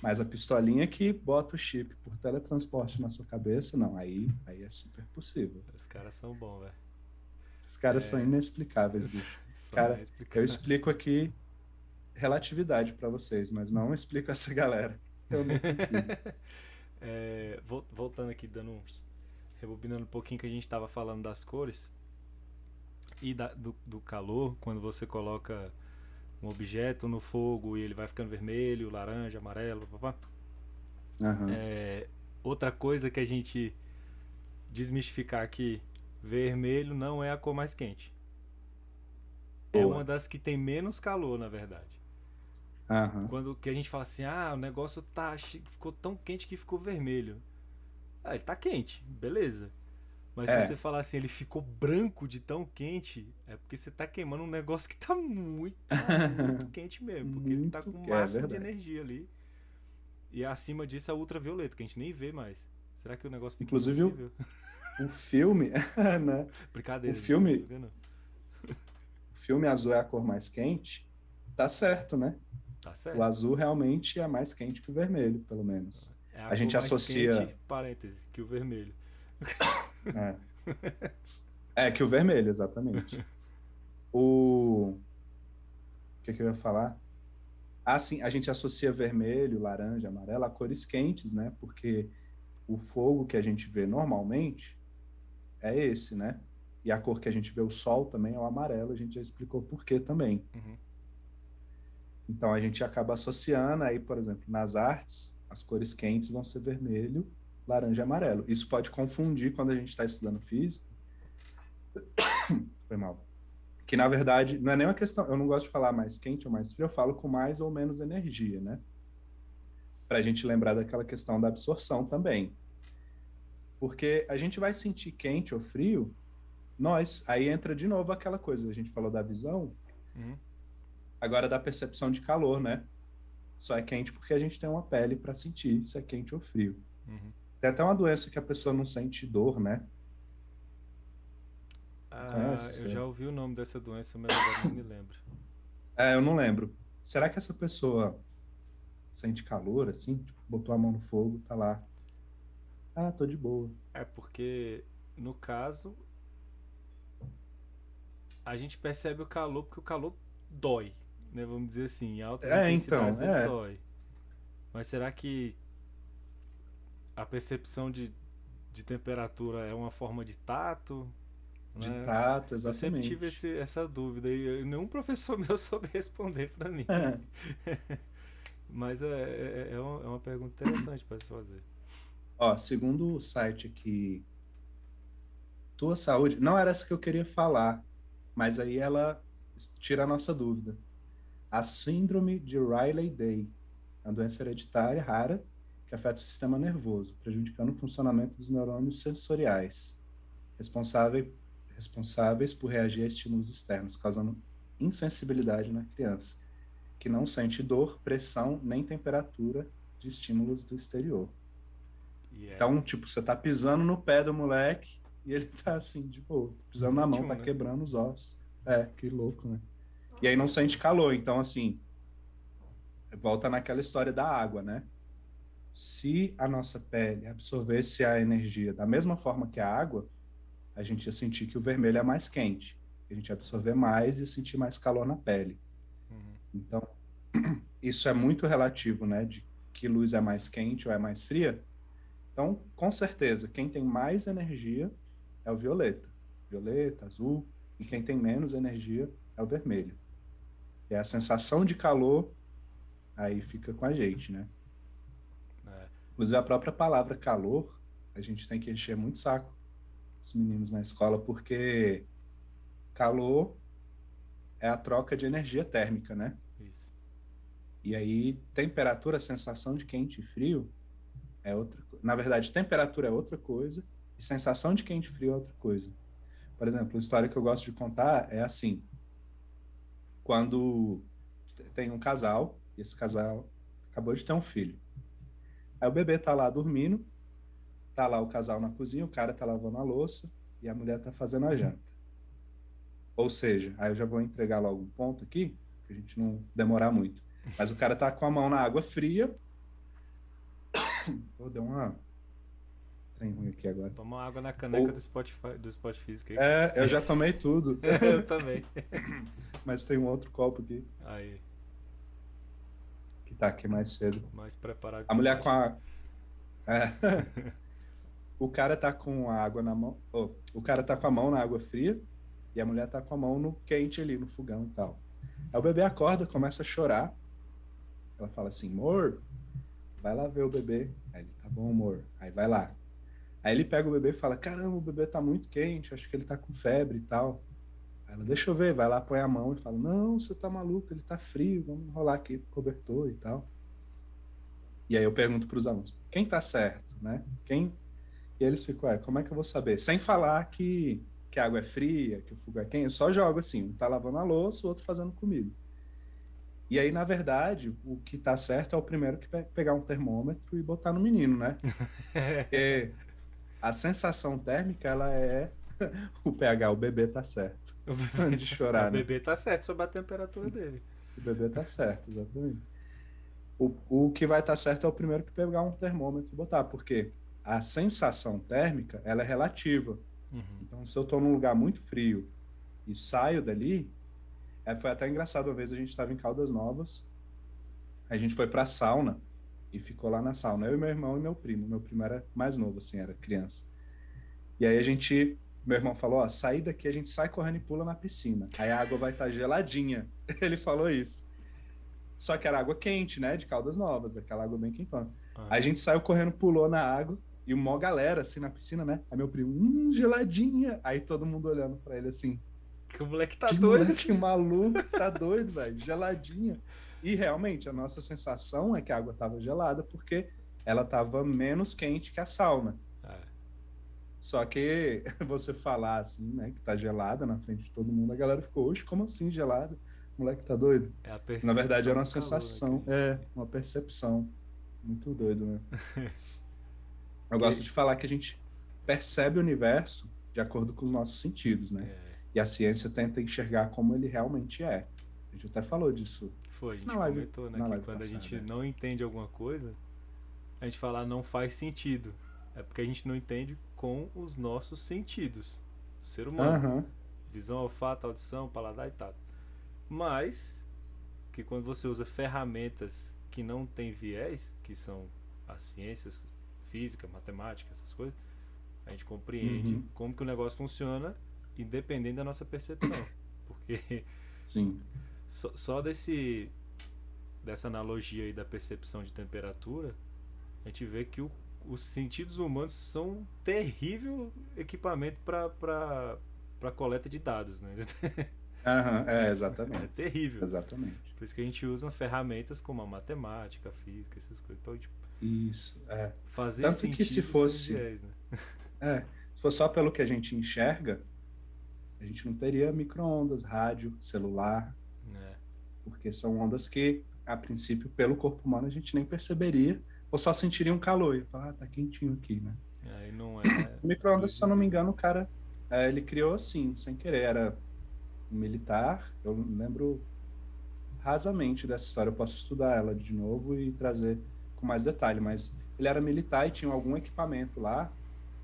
Mas a pistolinha que bota o chip por teletransporte na sua cabeça, não. Aí é super possível. Os caras são bons, velho. Os caras são inexplicáveis, bicho. Só não é Cara, eu explicar. explico aqui relatividade para vocês, mas não explico essa galera. Eu não consigo. Voltando aqui, rebobinando um pouquinho que a gente estava falando das cores e do calor, quando você coloca um objeto no fogo e ele vai ficando vermelho, laranja, amarelo, papá. Aham. Outra coisa que a gente desmistificar aqui, vermelho não é a cor mais quente. É uma Boa. das que tem menos calor, na verdade. Aham. Quando que a gente fala assim, o negócio ficou tão quente que ficou vermelho. Ele tá quente, beleza. Mas se você É. falar assim, ele ficou branco de tão quente, é porque você tá queimando um negócio que tá muito quente mesmo. Porque ele tá Muito, com o é máximo de verdade. energia ali. E acima disso é ultravioleta, que a gente nem vê mais. Será que o negócio fica Inclusive, invisível? o filme, né? O Brincadeira, gente, não tô filme, vendo. o filme azul é a cor mais quente, tá certo, né? Tá O certo. azul realmente é mais quente que o vermelho, pelo menos. É a A cor gente mais associa. quente, parêntese, que o vermelho. É, que o vermelho, exatamente. O que eu ia falar? Sim, a gente associa vermelho, laranja, amarelo a cores quentes, né? Porque o fogo que a gente vê normalmente é esse, né? E a cor que a gente vê o sol também é o amarelo, a gente já explicou por quê também. Uhum. Então a gente acaba associando aí, por exemplo, nas artes, as cores quentes vão ser vermelho, laranja e amarelo. Isso pode confundir quando a gente está estudando física. Foi mal. Que na verdade não é nem uma questão, eu não gosto de falar mais quente ou mais frio, eu falo com mais ou menos energia, né? Para a gente lembrar daquela questão da absorção também. Porque a gente vai sentir quente ou frio, aí entra de novo aquela coisa, a gente falou da visão, Uhum. agora da percepção de calor, né? Só é quente porque a gente tem uma pele para sentir se é quente ou frio. Uhum. Tem até uma doença que a pessoa não sente dor, né? Conhece? Eu já ouvi o nome dessa doença, mas agora não me lembro. Eu não lembro. Será que essa pessoa sente calor, assim? Tipo, botou a mão no fogo, tá lá. Tô de boa. É porque, no caso, a gente percebe o calor porque o calor dói, né? Vamos dizer assim, em altas Então, intensidades ele dói. Mas será que a percepção de temperatura é uma forma de tato? de Né? tato, Eu sempre tive exatamente. essa dúvida e nenhum professor meu soube responder pra mim. Mas é uma pergunta interessante para se fazer. Ó, segundo o site aqui, Tua Saúde, não era essa que eu queria falar, mas aí ela tira a nossa dúvida. A síndrome de Riley-Day é uma doença hereditária rara que afeta o sistema nervoso, prejudicando o funcionamento dos neurônios sensoriais, responsáveis por reagir a estímulos externos, causando insensibilidade na criança, que não sente dor, pressão nem temperatura de estímulos do exterior. Yeah. Então, tipo, você tá pisando no pé do moleque e ele tá assim, de boa, pisando na mão, 21, tá né? quebrando os ossos. Que louco, né? E aí não sente calor. Então, assim, volta naquela história da água, né? Se a nossa pele absorvesse a energia da mesma forma que a água, a gente ia sentir que o vermelho é mais quente. A gente ia absorver mais e ia sentir mais calor na pele. Uhum. Então, isso é muito relativo, né? De que luz é mais quente ou é mais fria. Então, com certeza, quem tem mais energia é o violeta. Violeta, azul. E quem tem menos energia é o vermelho. E a sensação de calor aí fica com a gente, né? É. Inclusive, a própria palavra calor, a gente tem que encher muito saco os meninos na escola, porque calor é a troca de energia térmica, né? Isso. E aí, temperatura, sensação de quente e frio é outra coisa. Na verdade, temperatura é outra coisa e sensação de quente e frio é outra coisa. Por exemplo, a história que eu gosto de contar é assim: quando tem um casal, e esse casal acabou de ter um filho. Aí o bebê tá lá dormindo, tá lá o casal na cozinha, o cara tá lavando a louça e a mulher tá fazendo a janta. Ou seja, aí eu já vou entregar logo um ponto aqui, pra gente não demorar muito. Mas o cara tá com a mão na água fria. Deu uma Trem ruim aqui agora. Toma água na caneca do Spot Física aí. Eu já tomei tudo. Eu também. Mas tem um outro copo aqui. Aí. Que tá aqui mais cedo. Mais preparado. A mulher com a... O cara tá com a água na mão. O cara tá com a mão na água fria e a mulher tá com a mão no quente ali, no fogão e tal. Aí o bebê acorda, começa a chorar. Ela fala assim, amor, vai lá ver o bebê. Aí ele, tá bom, amor. Aí vai lá. Aí ele pega o bebê e fala, caramba, o bebê tá muito quente, acho que ele tá com febre e tal. Aí ela, deixa eu ver, vai lá, põe a mão e fala, não, você tá maluco, ele tá frio, vamos enrolar aqui o cobertor e tal. E aí eu pergunto pros alunos, quem tá certo, né? E eles ficam, como é que eu vou saber? Sem falar que a água é fria, que o fogo é quente, eu só jogo assim, um tá lavando a louça, o outro fazendo comida. E aí, na verdade, o que tá certo é o primeiro que pegar um termômetro e botar no menino, né? Porque a sensação térmica, ela é o pH, o bebê tá certo. De chorar, O bebê tá certo sobre a temperatura dele. O bebê tá certo, exatamente. O que vai estar certo é o primeiro que pegar um termômetro e botar, porque a sensação térmica, ela é relativa. Uhum. Então, se eu estou num lugar muito frio e saio dali, foi até engraçado, uma vez a gente estava em Caldas Novas, a gente foi para a sauna e ficou lá na sauna, eu e meu irmão e meu primo era mais novo, assim, era criança. E aí meu irmão falou, sair daqui a gente sai correndo e pula na piscina, aí a água vai estar geladinha. Ele falou isso. Só que era água quente, né, de Caldas Novas, aquela água bem quentona. Aí a gente saiu correndo, pulou na água, e uma galera, assim, na piscina, né? Aí meu primo, geladinha. Aí todo mundo olhando pra ele, assim... Que o moleque tá doido. Moleque maluco, tá doido, velho. Geladinha. E realmente, a nossa sensação é que a água tava gelada, porque ela tava menos quente que a sauna. Só que você falar, assim, né, que tá gelada na frente de todo mundo, a galera ficou, oxe, como assim gelada? O moleque tá doido? É a percepção. Na verdade, era uma sensação, uma percepção. Muito doido, né? Eu gosto de falar que a gente percebe o universo de acordo com os nossos sentidos, né? E a ciência tenta enxergar como ele realmente é. A gente até falou disso. Foi, a gente comentou, né? Que quando a gente não entende alguma coisa, a gente fala não faz sentido. É porque a gente não entende com os nossos sentidos. Do ser humano. Visão, olfato, audição, paladar e tato. Mas que quando você usa ferramentas que não têm viés, que são as ciências, física, matemática, essas coisas, a gente compreende como que o negócio funciona independente da nossa percepção. Porque sim. Só dessa analogia aí da percepção de temperatura, a gente vê que os sentidos humanos são um terrível equipamento para coleta de dados, né? Exatamente. É terrível. Exatamente. Por isso que a gente usa ferramentas como a matemática, a física, essas coisas. Então, tipo, isso, fazer tanto sentido que se fosse viés, né? Se fosse só pelo que a gente enxerga, a gente não teria micro-ondas, rádio, celular, porque são ondas que, a princípio, pelo corpo humano, a gente nem perceberia, ou só sentiria um calor, e falar, tá quentinho aqui, né? Aí não O micro-ondas, se eu não me engano, o cara, ele criou assim, sem querer, era um militar, eu lembro rasamente dessa história, eu posso estudar ela de novo e trazer com mais detalhe, mas ele era militar e tinha algum equipamento lá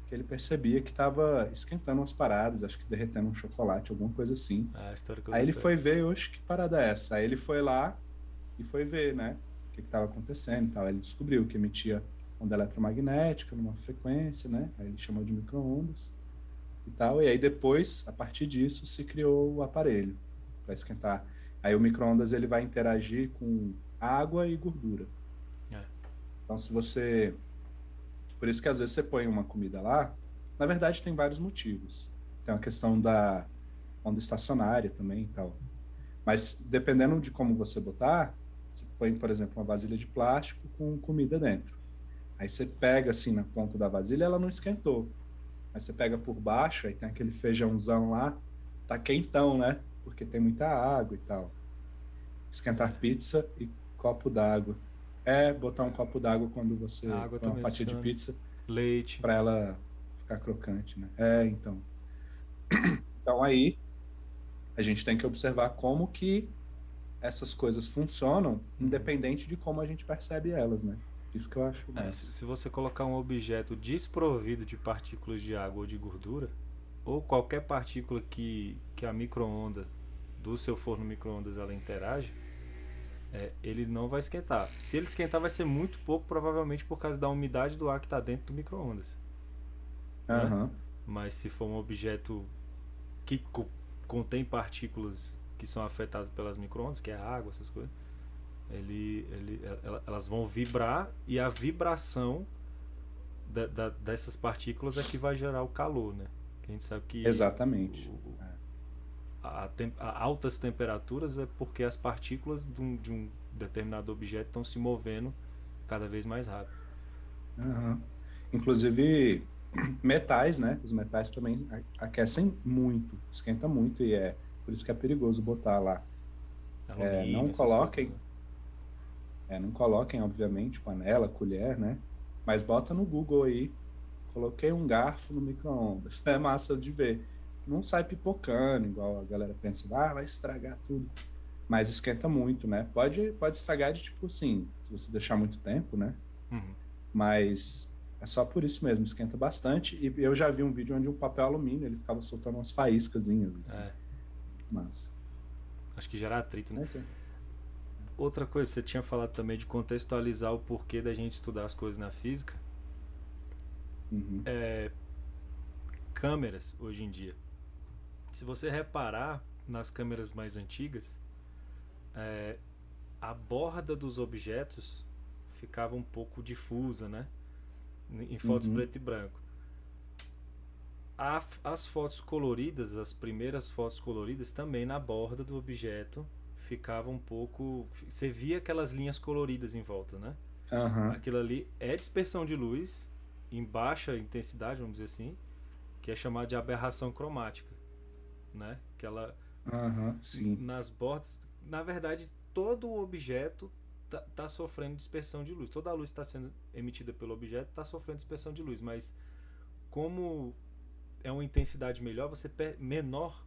que ele percebia que estava esquentando umas paradas, acho que derretendo um chocolate, alguma coisa assim. Aí ele foi ver, oxe, que parada é essa? Aí ele foi lá e foi ver, né, o que estava acontecendo e tal. Aí ele descobriu que emitia onda eletromagnética numa frequência, né, aí ele chamou de micro-ondas e tal, e aí depois, a partir disso, se criou o aparelho para esquentar. Aí o micro-ondas ele vai interagir com água e gordura. Então, se você... Por isso que às vezes você põe uma comida lá, na verdade tem vários motivos. Tem a questão da onda estacionária também e tal. Mas dependendo de como você botar, você põe, por exemplo, uma vasilha de plástico com comida dentro. Aí você pega assim na ponta da vasilha, ela não esquentou. Aí você pega por baixo, aí tem aquele feijãozão lá, tá quentão, né? Porque tem muita água e tal. Esquentar pizza e copo d'água. Botar um copo d'água quando você põe uma fatia de pizza. Leite. Para ela ficar crocante, né? Então. Então aí, a gente tem que observar como que essas coisas funcionam, independente de como a gente percebe elas, né? Isso que eu acho massa. Se você colocar um objeto desprovido de partículas de água ou de gordura, ou qualquer partícula que a micro-onda do seu forno micro-ondas ela interage, ele não vai esquentar. Se ele esquentar, vai ser muito pouco, provavelmente por causa da umidade do ar que está dentro do micro-ondas, né? Aham. Mas se for um objeto que contém partículas que são afetadas pelas micro-ondas, que é a água, essas coisas, elas vão vibrar, e a vibração dessas partículas é que vai gerar o calor, né? Que a gente sabe que Exatamente. a altas temperaturas é porque as partículas de um determinado objeto estão se movendo cada vez mais rápido. Aham. Inclusive, metais, né? Os metais também aquecem muito, esquenta muito, e é por isso que é perigoso botar lá. Alumínio, Não essas coisas, coloquem, né? não coloquem, obviamente, panela, colher, né? Mas bota no Google aí, coloquei um garfo no micro-ondas. É massa de ver. Não sai pipocando, igual a galera pensa, vai estragar tudo. Mas esquenta muito, né? Pode estragar de tipo assim, se você deixar muito tempo, né? Uhum. Mas é só por isso mesmo, esquenta bastante. E eu já vi um vídeo onde um papel alumínio, ele ficava soltando umas faíscazinhas, assim. Massa. Acho que gera atrito, né? Mas Outra coisa, você tinha falado também de contextualizar o porquê da gente estudar as coisas na física. Uhum. Câmeras, hoje em dia. Se você reparar nas câmeras mais antigas, a borda dos objetos ficava um pouco difusa, né? Em fotos Uhum. preto e branco. As fotos coloridas, as primeiras fotos coloridas, também na borda do objeto ficava um pouco. Você via aquelas linhas coloridas em volta, né? Aham. Aquilo ali é dispersão de luz em baixa intensidade, vamos dizer assim, que é chamada de aberração cromática, né? Que ela Aham. Sim. nas bordas, na verdade, todo o objeto tá sofrendo dispersão de luz. Toda a luz está sendo emitida pelo objeto está sofrendo dispersão de luz, mas como é uma intensidade menor,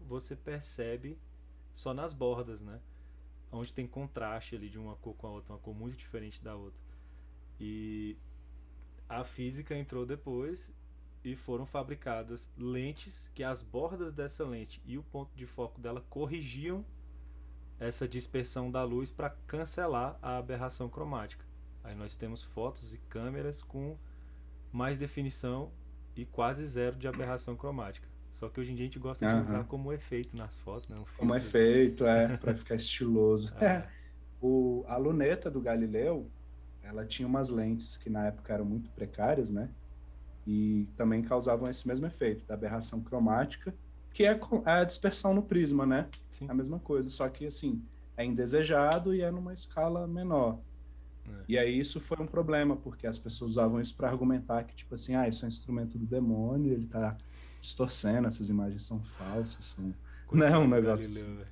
você percebe só nas bordas, né? Onde tem contraste ali de uma cor com a outra, uma cor muito diferente da outra. E a física entrou depois e foram fabricadas lentes que as bordas dessa lente e o ponto de foco dela corrigiam essa dispersão da luz para cancelar a aberração cromática. Aí nós temos fotos e câmeras com mais definição e quase zero de aberração cromática. Só que hoje em dia a gente gosta de usar Aham. como efeito nas fotos, né? Um Como é filtrozinho. feito, para ficar estiloso. Ah, A luneta do Galileu, ela tinha umas lentes que na época eram muito precárias, né? E também causavam esse mesmo efeito da aberração cromática, que é a dispersão no prisma, né? sim. A mesma coisa, só que assim, é indesejado e é numa escala menor. E aí isso foi um problema, porque as pessoas usavam isso para argumentar que, tipo assim, isso é um instrumento do demônio, ele tá distorcendo, essas imagens são falsas, são... Não é Coitado um do negócio Galileu, assim. velho.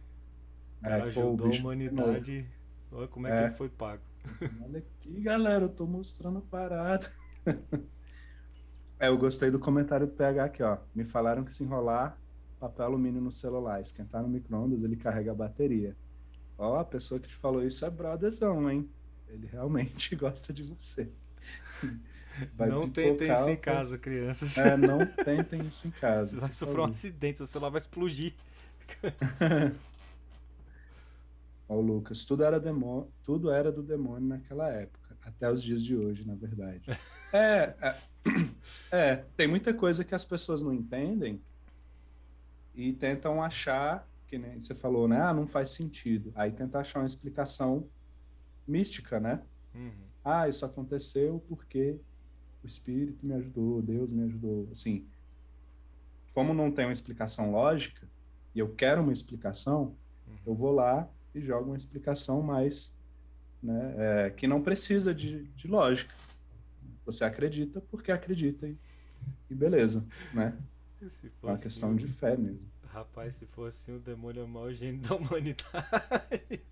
O cara Pô, o ajudou a bicho penou. humanidade. Olha como é que ele É, foi pago. olha aqui, galera, eu tô mostrando a parada. Eu gostei do comentário do PH aqui, ó. Me falaram que se enrolar papel alumínio no celular, esquentar no micro-ondas, ele carrega a bateria. Ó, a pessoa que te falou isso é brotherzão, hein? Ele realmente gosta de você. Vai Não tentem isso pipocar. em casa, crianças. Não tentem isso em Você casa, vai por sofrer um favor. acidente, seu celular vai explodir. Ó, o Lucas, tudo era do demônio naquela época, até os dias de hoje, na verdade. É, tem muita coisa que as pessoas não entendem e tentam achar, que nem você falou, né? Não faz sentido. Aí tenta achar uma explicação mística, né? Uhum. Isso aconteceu porque o Espírito me ajudou, Deus me ajudou. Assim, como não tem uma explicação lógica, e eu quero uma explicação, eu vou lá e jogo uma explicação mais, né, que não precisa de lógica. Você acredita porque acredita e beleza, né? Se É uma fosse questão de fé mesmo. Rapaz, se fosse o demônio é o maior gênio da humanidade.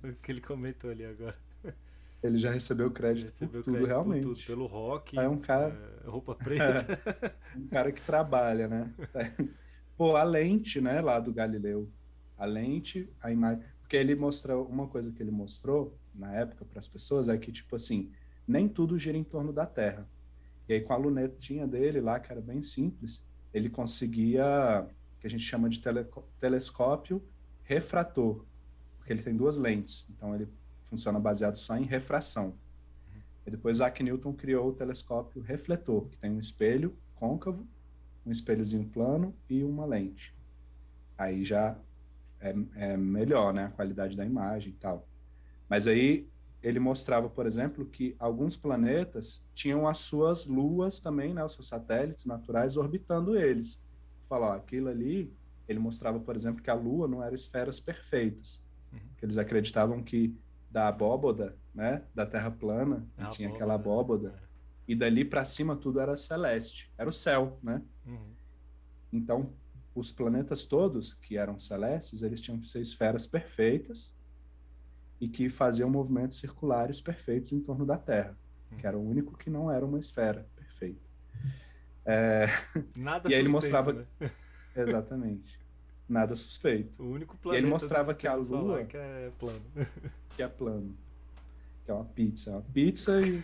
O que ele comentou ali agora. Ele já recebeu Ele crédito por recebeu tudo, crédito por tudo. realmente. Pelo rock, É um cara, roupa preta. um cara que trabalha, né? Pô, a lente, né, lá do Galileu, a lente, a imagem, porque ele mostrou uma coisa que ele mostrou na época para as pessoas é que tipo assim, nem tudo gira em torno da Terra. E aí, com a lunetinha dele lá, que era bem simples, ele conseguia, que a gente chama de telescópio refrator, porque ele tem duas lentes, então ele funciona baseado só em refração. E depois Isaac Newton criou o telescópio refletor, que tem um espelho côncavo, um espelhozinho plano e uma lente. Aí já é melhor, né, a qualidade da imagem e tal. Mas aí ele mostrava, por exemplo, que alguns planetas tinham as suas luas também, né, os seus satélites naturais orbitando eles. Fala, ó, aquilo ali, ele mostrava, por exemplo, que a Lua não era esferas perfeitas, que eles acreditavam que da abóboda, né, da Terra plana, A que tinha aquela abóbora, abóboda, e dali para cima tudo era celeste, era o céu, né? Uhum. Então, os planetas todos que eram celestes, eles tinham que ser esferas perfeitas e que faziam movimentos circulares perfeitos em torno da Terra, que era o único que não era uma esfera perfeita. Nada E aí ele suspeito, mostrava né? exatamente, nada suspeito. O único E aí ele planeta do mostrava que a sistema solar Lua que é plano. que é plano, que é uma pizza e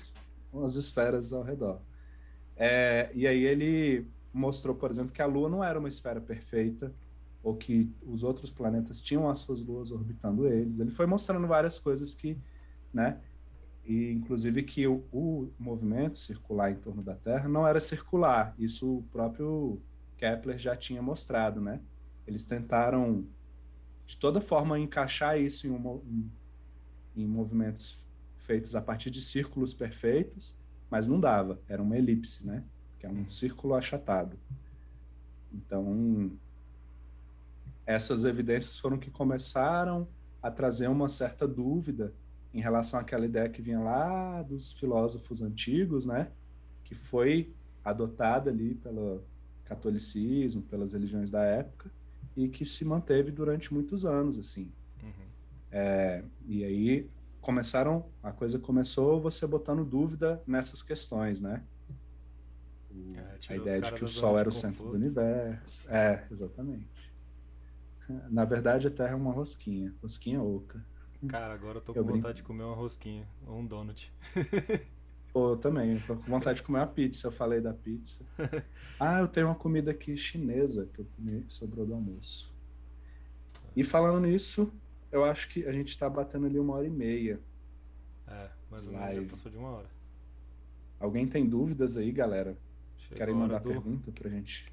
umas esferas ao redor. E aí ele mostrou, por exemplo, que a Lua não era uma esfera perfeita, ou que os outros planetas tinham as suas luas orbitando eles. Ele foi mostrando várias coisas que, né, e inclusive que o movimento circular em torno da Terra não era circular. Isso o próprio Kepler já tinha mostrado, né? Eles tentaram de toda forma encaixar isso em movimentos feitos a partir de círculos perfeitos, mas não dava. Era uma elipse, né? Que é um círculo achatado. Então, essas evidências foram que começaram a trazer uma certa dúvida em relação àquela ideia que vinha lá dos filósofos antigos, né? Que foi adotada ali pelo catolicismo, pelas religiões da época, e que se manteve durante muitos anos, assim. E aí a coisa começou você botando dúvida nessas questões, né? A Tirou os ideia de caras que da o zona Sol de era o centro do conforto. universo. Exatamente. Na verdade, a Terra é uma rosquinha oca. Cara, agora eu tô Eu com brinco. vontade de comer uma rosquinha ou um donut. Pô, eu também, eu tô com vontade de comer uma pizza, eu falei da pizza. Ah, eu tenho uma comida aqui chinesa que eu comi, que sobrou do almoço. E falando nisso, eu acho que a gente tá batendo ali 1h30 Mais de ou menos já live. passou de 1 hora. Alguém tem dúvidas aí, galera? Querem Chegou a hora mandar do pergunta pra gente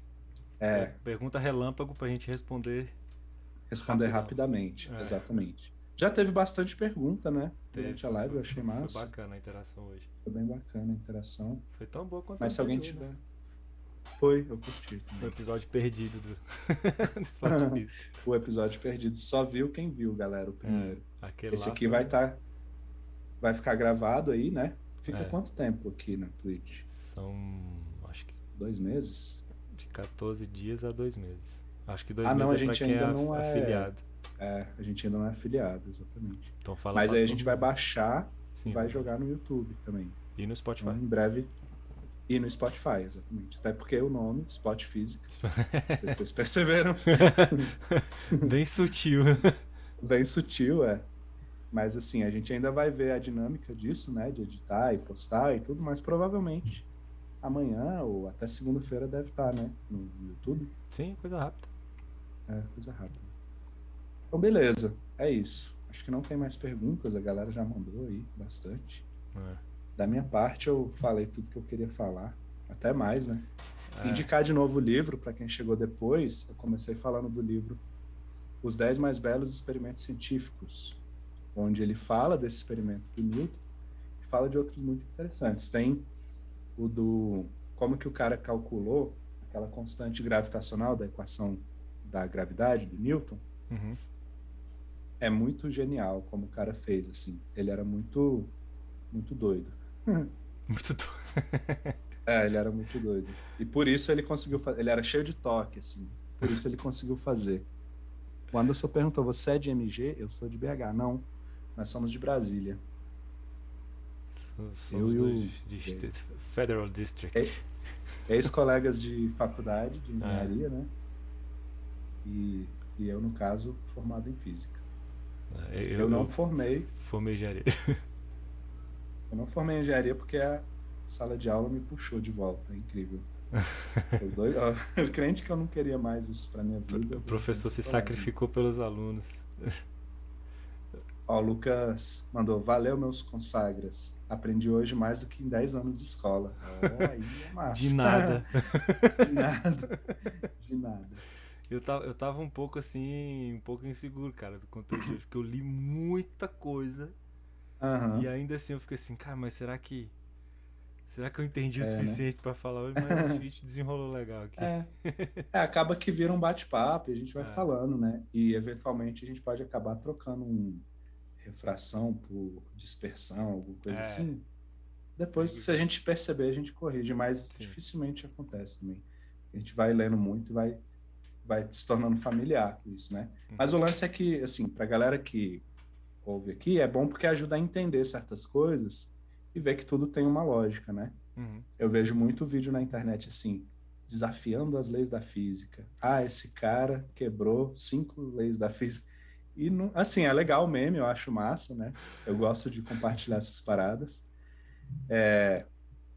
pergunta relâmpago pra gente responder responder rapidão. rapidamente? Exatamente. Já teve bastante pergunta, né? Teve, Durante a live, eu achei foi massa. bacana a interação hoje. Foi bem bacana a interação. Foi tão boa quanto o Mas se alguém anterior, né? tiver. Foi, eu curti O também. episódio perdido do Esporte Físico. O episódio perdido. Só viu quem viu, galera, o primeiro. Aquele Esse lá aqui foi... vai ficar gravado aí, né? Fica É. quanto tempo aqui na Twitch? São, acho que 2 meses? de 14 dias a 2 meses. Acho que 2 Não, meses a é pra gente quem é ainda não afiliado. a gente ainda não é afiliado, exatamente. Então fala Mas pra aí a todo gente vai mundo. baixar Sim, e vai jogar no YouTube também. E no Spotify. Então, em breve. E no Spotify, exatamente. Até porque o nome, Spot Física. Não sei se vocês perceberam. Bem sutil. Bem sutil, Mas assim, a gente ainda vai ver a dinâmica disso, né? De editar e postar e tudo, mas provavelmente amanhã ou até segunda-feira deve estar, né? No YouTube. Sim, coisa rápida. Coisa rápida. Então, beleza. É isso. Acho que não tem mais perguntas, a galera já mandou aí bastante. Da minha parte, eu falei tudo que eu queria falar. Até mais, né? Indicar de novo o livro, para quem chegou depois, eu comecei falando do livro Os 10 Mais Belos Experimentos Científicos, onde ele fala desse experimento do Newton e fala de outros muito interessantes. Tem o do como que o cara calculou aquela constante gravitacional da equação da gravidade do Newton. Uhum. É muito genial como o cara fez, assim. Ele era muito doido. Muito doido. Ele era muito doido. E por isso ele conseguiu fazer. Ele era cheio de toque, assim. Por isso ele conseguiu fazer. O Anderson perguntou: você é de MG? Eu sou de BH. Não, nós somos de Brasília. Somos do Federal District. Ex-colegas de faculdade, de engenharia, né? E eu, no caso, formado em física. Eu não formei. Formei engenharia. Eu não formei em engenharia porque a sala de aula me puxou de volta. É incrível. O crente que eu não queria mais isso para minha vida. O professor se sacrificou pelos alunos. Ó, o Lucas mandou, valeu, meus consagras. Aprendi hoje mais do que em 10 anos de escola. Ó, aí é massa. De nada. De nada. De nada. Eu tava um pouco assim, um pouco inseguro, cara, do conteúdo de hoje, porque eu li muita coisa. E ainda assim eu fiquei assim, cara, mas será que eu entendi o suficiente, né, pra falar hoje? Mas a gente desenrolou legal aqui. Acaba que vira um bate-papo e a gente vai falando, né? E eventualmente a gente pode acabar trocando refração por dispersão, alguma coisa assim. Depois, se a gente perceber, a gente corrige, mas dificilmente acontece também. A gente vai lendo muito e vai se tornando familiar com isso, né? Mas o lance é que, assim, pra galera que ouve aqui, é bom porque ajuda a entender certas coisas e ver que tudo tem uma lógica, né? Eu vejo muito vídeo na internet, assim, desafiando as leis da física. Ah, esse cara quebrou 5 leis da física. E, não, assim, é legal o meme, eu acho massa, né? Eu gosto de compartilhar essas paradas.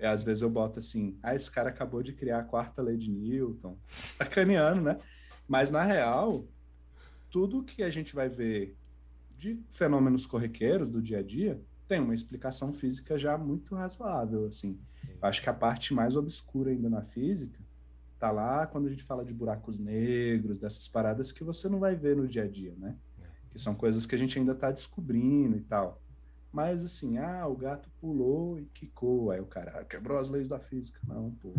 Às vezes eu boto assim, esse cara acabou de criar a 4ª lei de Newton. Sacaneando, né? Mas, na real, tudo que a gente vai ver de fenômenos corriqueiros do dia a dia tem uma explicação física já muito razoável, assim. Eu acho que a parte mais obscura ainda na física tá lá quando a gente fala de buracos negros, dessas paradas que você não vai ver no dia a dia, né? Que são coisas que a gente ainda tá descobrindo e tal. Mas assim, o gato pulou e quicou, aí o cara quebrou as leis da física. Não, pô.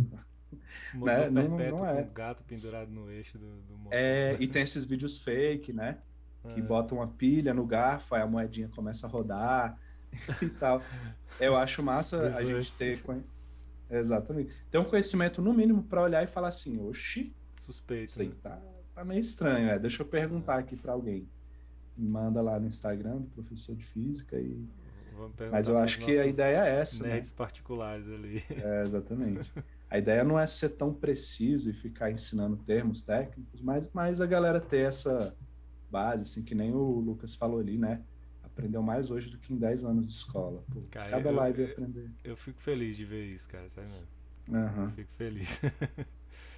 Motor perpétuo com o gato pendurado no eixo do motor. E tem esses vídeos fake, né? Que botam uma pilha no garfo, aí a moedinha começa a rodar e tal. Eu acho massa a gente ter... Exatamente. Ter um conhecimento, no mínimo, para olhar e falar assim, oxi, suspeito, isso aí tá meio estranho, Deixa eu perguntar aqui para alguém. Me manda lá no Instagram do professor de física e... Mas eu acho que a ideia é essa, nerds, né? Particulares ali. Exatamente. A ideia não é ser tão preciso e ficar ensinando termos técnicos, mas a galera ter essa base, assim, que nem o Lucas falou ali, né? Aprendeu mais hoje do que em 10 anos de escola. Pô, cara, cada live aprender. Eu fico feliz de ver isso, cara, sabe mesmo? Eu fico feliz.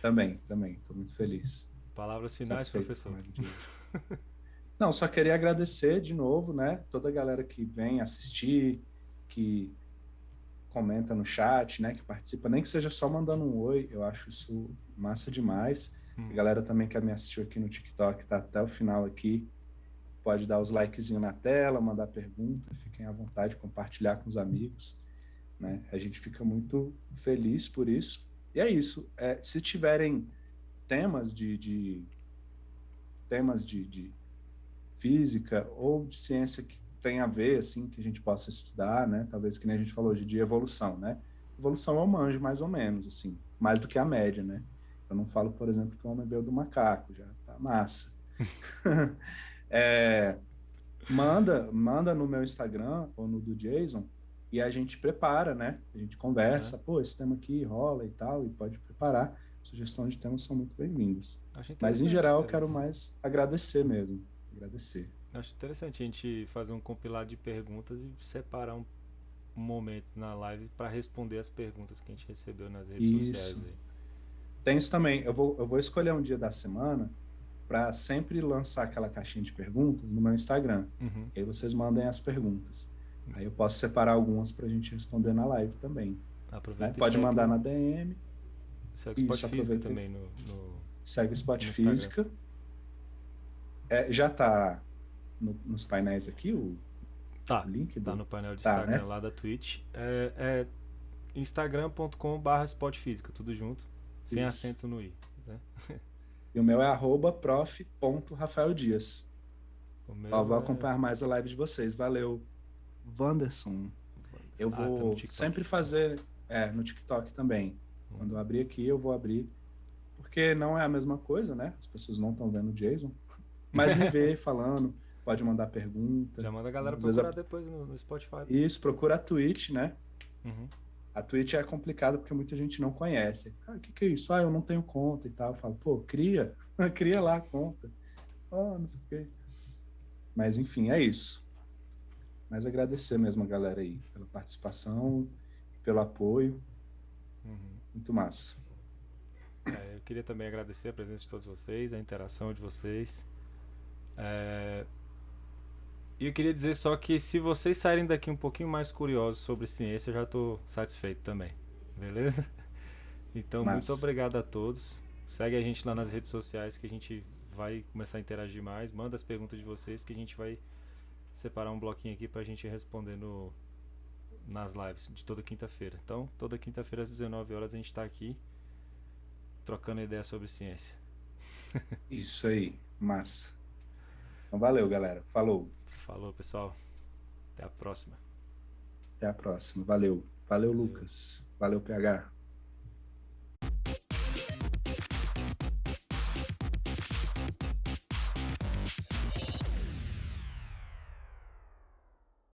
Também, tô muito feliz. Palavras finais, professor. Não, só queria agradecer de novo, né? Toda a galera que vem assistir, que comenta no chat, né? Que participa, nem que seja só mandando um oi, eu acho isso massa demais. A galera também que me assistiu aqui no TikTok, tá até o final aqui, pode dar os likezinhos na tela, mandar pergunta, fiquem à vontade, compartilhar com os amigos, né? A gente fica muito feliz por isso. E é isso. Se tiverem temas de física ou de ciência que tem a ver, assim, que a gente possa estudar, né? Talvez que nem a gente falou hoje de evolução, né? Evolução eu manjo mais ou menos, assim, mais do que a média, né? Eu não falo, por exemplo, que o homem veio do macaco, já tá massa. Manda no meu Instagram ou no do Jason e a gente prepara, né? A gente conversa, pô, esse tema aqui rola e tal, e pode preparar. Sugestões de temas são muito bem-vindas. Mas, em geral, eu quero mais agradecer mesmo. Acho interessante a gente fazer um compilado de perguntas e separar um momento na live para responder as perguntas que a gente recebeu nas redes sociais. Aí. Tem isso também. Eu vou escolher um dia da semana para sempre lançar aquela caixinha de perguntas no meu Instagram. E aí vocês mandem as perguntas. Aí eu posso separar algumas para a gente responder na live também. Né? Pode mandar na DM. Segue o Spot Física também Segue o Spot Física. Já tá nos painéis aqui o link? Tá no painel de Instagram, né? Lá da Twitch. instagram.com/spotfísica, tudo junto. Sem acento no i. Né? E o meu é @prof.rafaeldias. Vou acompanhar mais a live de vocês. Valeu, Wanderson. Eu vou sempre fazer no TikTok também. Quando eu abrir aqui, eu vou abrir. Porque não é a mesma coisa, né? As pessoas não estão vendo o Jason. Mas me vê falando, pode mandar pergunta. Já manda a galera procurar depois no Spotify. Isso, procura a Twitch, né? A Twitch é complicado porque muita gente não conhece. O que é isso? Eu não tenho conta e tal. Eu falo, pô, cria lá a conta. Não sei o quê. Mas, enfim, é isso. Mas agradecer mesmo a galera aí pela participação, pelo apoio. Uhum. Muito massa. Eu queria também agradecer a presença de todos vocês, a interação de vocês. E eu queria dizer só que se vocês saírem daqui um pouquinho mais curiosos sobre ciência, eu já estou satisfeito também. Beleza? Então, muito Massa. obrigado a todos. Segue a gente lá nas redes sociais que a gente vai começar a interagir mais. Manda as perguntas de vocês que a gente vai separar um bloquinho aqui pra gente responder nas lives de toda quinta-feira. Então, toda quinta-feira às 19 horas a gente tá aqui trocando ideia sobre ciência. Isso aí. Massa. Então, valeu, galera. Falou. Falou, pessoal. Até a próxima. Até a próxima. Valeu. Valeu, Valeu. Lucas. Valeu, PH.